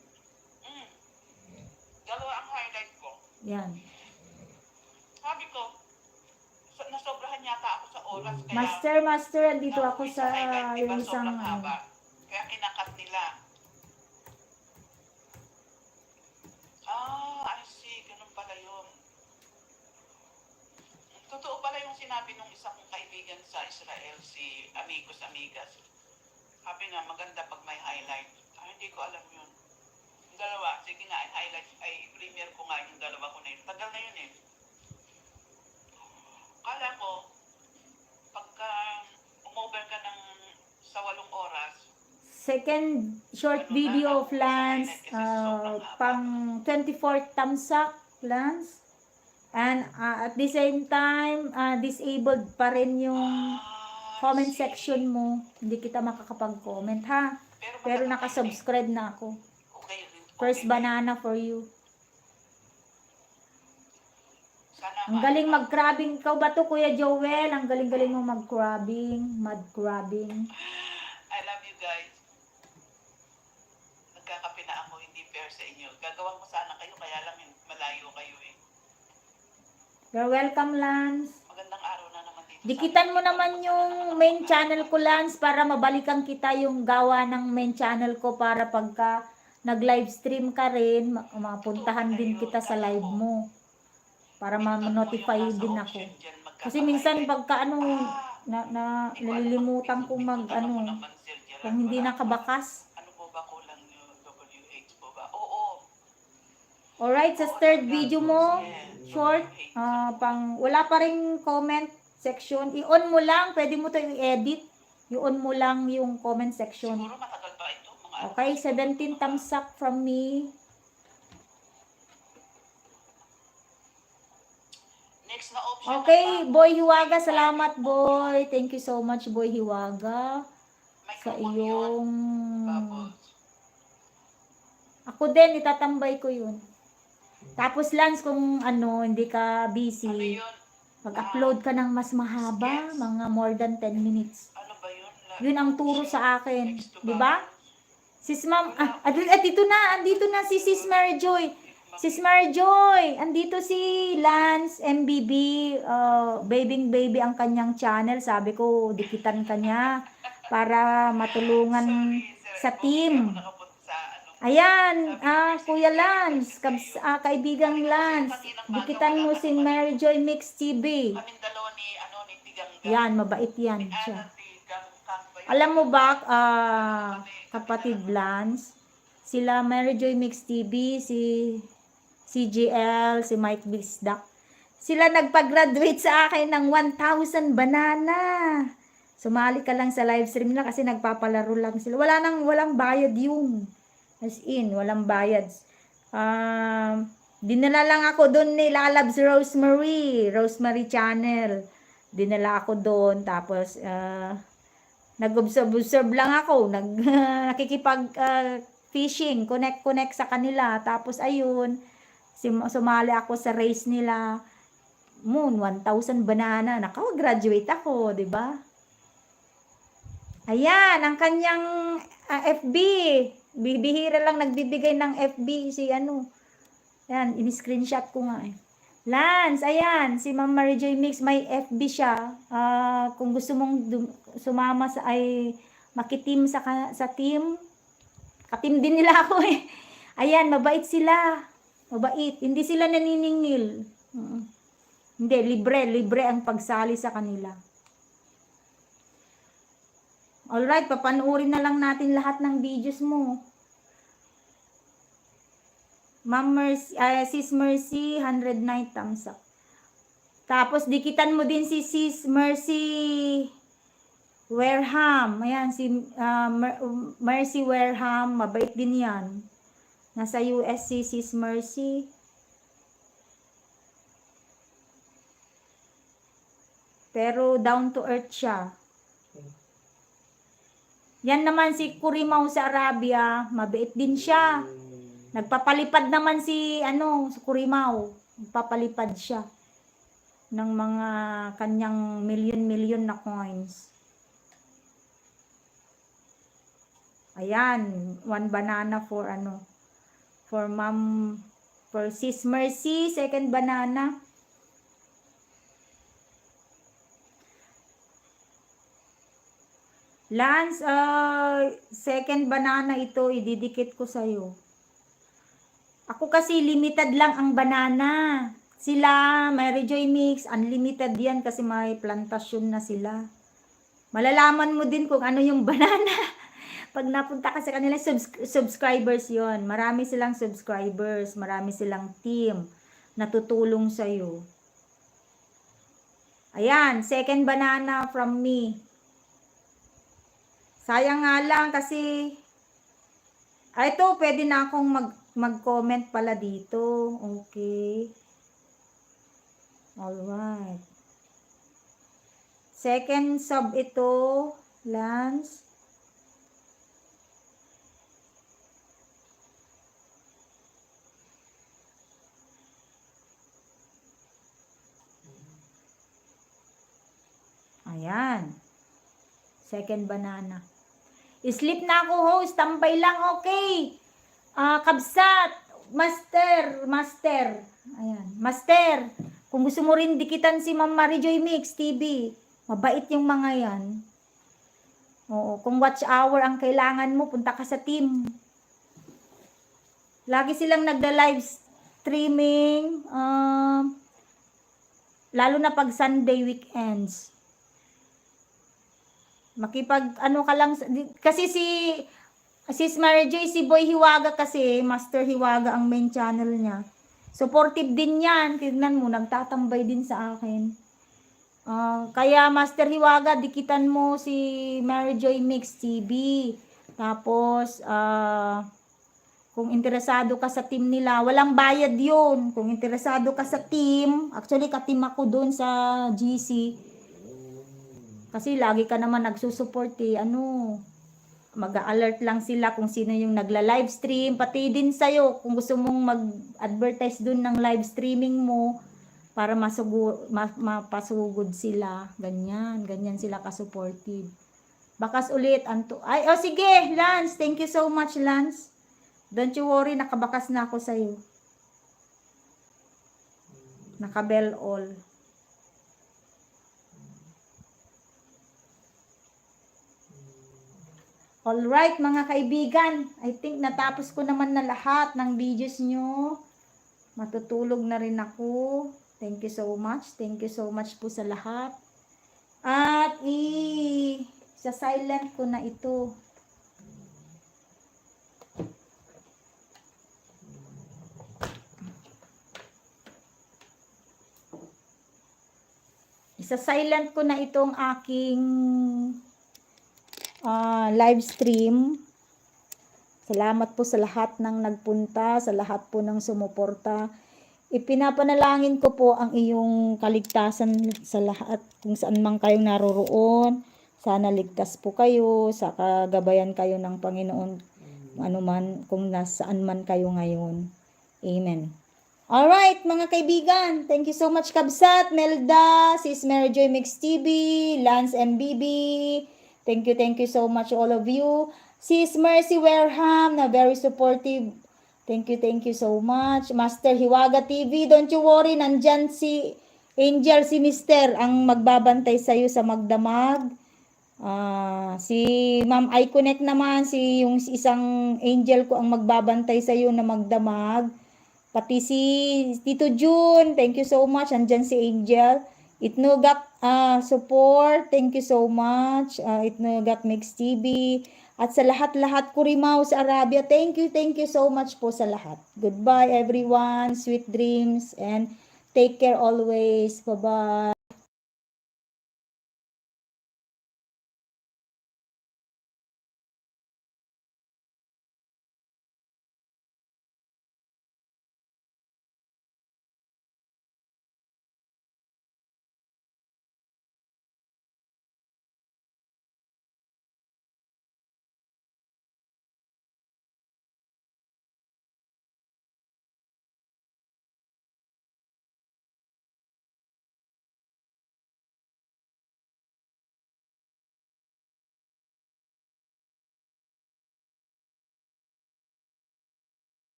Dalawa ang highlight ko. Yan. Sabi ko, nasobrahan yata ako sa oras. Master, andito ako sa yung isang Kaya kinakat nila. I see. Ganun pala yun. Totoo pala yung sinabi nung isa kong kaibigan sa Israel, si Amigas. Sabi na, maganda pag may highlight. Hindi ko alam yun. Yung dalawa, sige nga, highlight, premiere ko nga yung dalawa ko na yun. Tagal na yun eh. Kala ko, pagka umover ka sa 8 oras, second short video of Lance, pang 24 tamsak Lance. And at the same time, disabled pa rin yung comment section mo. Hindi kita makakapag-comment, ha? Pero nakasubscribe na ako. First banana for you. Ang galing mag-crabbing. Ikaw ba to, Kuya Joel? Ang galing-galing mo mag-crabbing. Mud-crabbing. I love you guys. Nagkakape na ako, hindi fair sa inyo. Gagawan ko sana kayo, kaya lang malayo kayo eh. You're welcome, Lance. Magandang araw na naman dito. Dikitan mo naman yung main channel ko, Lance, para mabalikan kita yung gawa ng main channel ko para pagka nag-live stream ka rin, mapuntahan din kita sa live mo. Para ma-notify din ako. Kasi minsan pagka nalilimutan kong kung hindi nakabakas. Ano po ba kulang yung WH po ba? Oo. Alright, sa third video mo, short, wala pa rin comment section. I-on mo lang, pwede mo to i-edit. I-on mo lang yung comment section. Siguro matagal pa ito. Okay, 17 thumbs up from me. Next na option. Okay, Boy Hiwaga, salamat boy. Thank you so much, Boy Hiwaga, sa iyong... Ako din, itatambay ko yun. Tapos Lance, kung hindi ka busy, mag-upload ka ng mas mahaba, mga more than 10 minutes. Ano ba yun? Yun ang turo sa akin. Di ba? Sis Ma'am, andito na si Sis Mary Joy. Sis Mary Joy, andito si Lance MBB, baby ang kanyang channel. Sabi ko, dikitan kanya para matulungan sa team. Ayan, Kuya Lance, kaibigang Lance, dikitan mo si Mary Joy Mix TV. Kaming dalawa ni Tigang. Yan, mabait yan siya. Alam mo ba, kapatid Lance, sila Mary Joy Mix TV, si CGL, si Mike Bisdak, sila nagpa-graduate sa akin ng 1,000 banana. Sumali ka lang sa live stream nila kasi nagpapalaro lang sila. Walang bayad yun. As in, walang bayad. Dinala lang ako doon ni Lalabs Rosemary Channel. Dinala ako doon, tapos nag-observe lang ako, nakikipag fishing, connect sa kanila. Tapos ayun, sumali ako sa race nila. 1,000 banana. Naka-graduate ako, 'di ba? Ayan, ang kanyang FB. Bibihira lang nagbibigay ng FB si Ayan, in-screenshot ko nga eh. Lance, ayan, si Ma'am Mary Joy Mix, may FB siya. Kung gusto mong sumama makitim sa team, katim din nila ako eh. Ayan, mabait sila. Mabait. Hindi sila naniningil. Hindi, libre ang pagsali sa kanila. Alright, papanoorin na lang natin lahat ng videos mo. Ma'am Mercy, Sis Mercy, 109 thumbs up. Tapos, dikitan mo din si Sis Mercy Wareham. Ayan, si Mercy Wareham, mabait din yan. Nasa US si Sis Mercy. Pero down to earth siya. Yan naman si Kurimaw sa Arabia, mabait din siya. Nagpapalipad naman si Kurimaw. Nagpapalipad siya ng mga kanyang million na coins. Ayan, 1 banana for for Sis Mercy, second banana. Lance, second banana ito, ididikit ko sa'yo. Ako kasi limited lang ang banana. Sila, Mary Joy Mix, unlimited yan kasi may plantasyon na sila. Malalaman mo din kung ano yung banana. Pag napunta ka sa kanila, subscribers yon. Marami silang subscribers, marami silang team na tutulong sa'yo. Ayan, second banana from me. Sayang nga lang kasi ito, pwede na akong mag-comment pala dito. Okay. Alright. Second sub ito, Lance. Ayan. Second banana. Sleep na ako, host. Tambay lang, okay. Kabsat. Master. Ayan. Master. Kung gusto mo rin dikitan si Ma'am Mary Joy Mix TV, mabait yung mga yan. Oo. Kung watch hour ang kailangan mo, punta ka sa team. Lagi silang nagda-live streaming. lalo na pag Sunday weekends. Makipag ano ka lang kasi si Sis Mary Joy, si Boy Hiwaga kasi, Master Hiwaga ang main channel niya. Supportive din yan. Tignan mo, nagtatambay din sa akin. Kaya Master Hiwaga, dikitan mo si Mary Joy Mix TV. Tapos, kung interesado ka sa team nila, walang bayad yun. Kung interesado ka sa team, actually ka-team ako doon sa GC. Kasi lagi ka naman nagsusupport mag-alert lang sila kung sino yung nagla-live stream, pati din sa'yo kung gusto mong mag-advertise dun ng live streaming mo para mapasugod sila. Ganyan sila ka-supportive. Bakas ulit, sige, Lance, thank you so much, Lance. Don't you worry, nakabakas na ako sa'yo. Naka-bell all. Alright mga kaibigan, I think natapos ko naman na lahat ng videos nyo. Matutulog na rin ako. Thank you so much. Thank you so much po sa lahat. At sa silent ko na ito. Isa silent ko na itong aking live stream. Salamat po sa lahat ng nagpunta, sa lahat po ng sumuporta. Ipinapanalangin ko po ang iyong kaligtasan sa lahat, kung saan man kayong naroroon. Sana ligtas po kayo, sa kagabayan kayo ng Panginoon, kung nasaan man kayo ngayon. Amen. Alright, mga kaibigan, thank you so much Kabsat, Melda, Sis Mary Joy Mix TV, Lance MBB. Thank you so much all of you. Sis Mercy Wareham, na very supportive. Thank you so much. Master Hiwaga TV, don't you worry, nandyan si Angel, si Mister, ang magbabantay sa'yo sa magdamag. Si Ma'am iConnect naman, yung isang angel ko ang magbabantay sa'yo na magdamag. Pati si Tito June, thank you so much, nandyan si Angel. Itnugak support, thank you so much. Itnugak Mix TV. At sa lahat-lahat Kurimaw sa Arabia, thank you so much po sa lahat. Goodbye everyone, sweet dreams, and take care always. Bye-bye.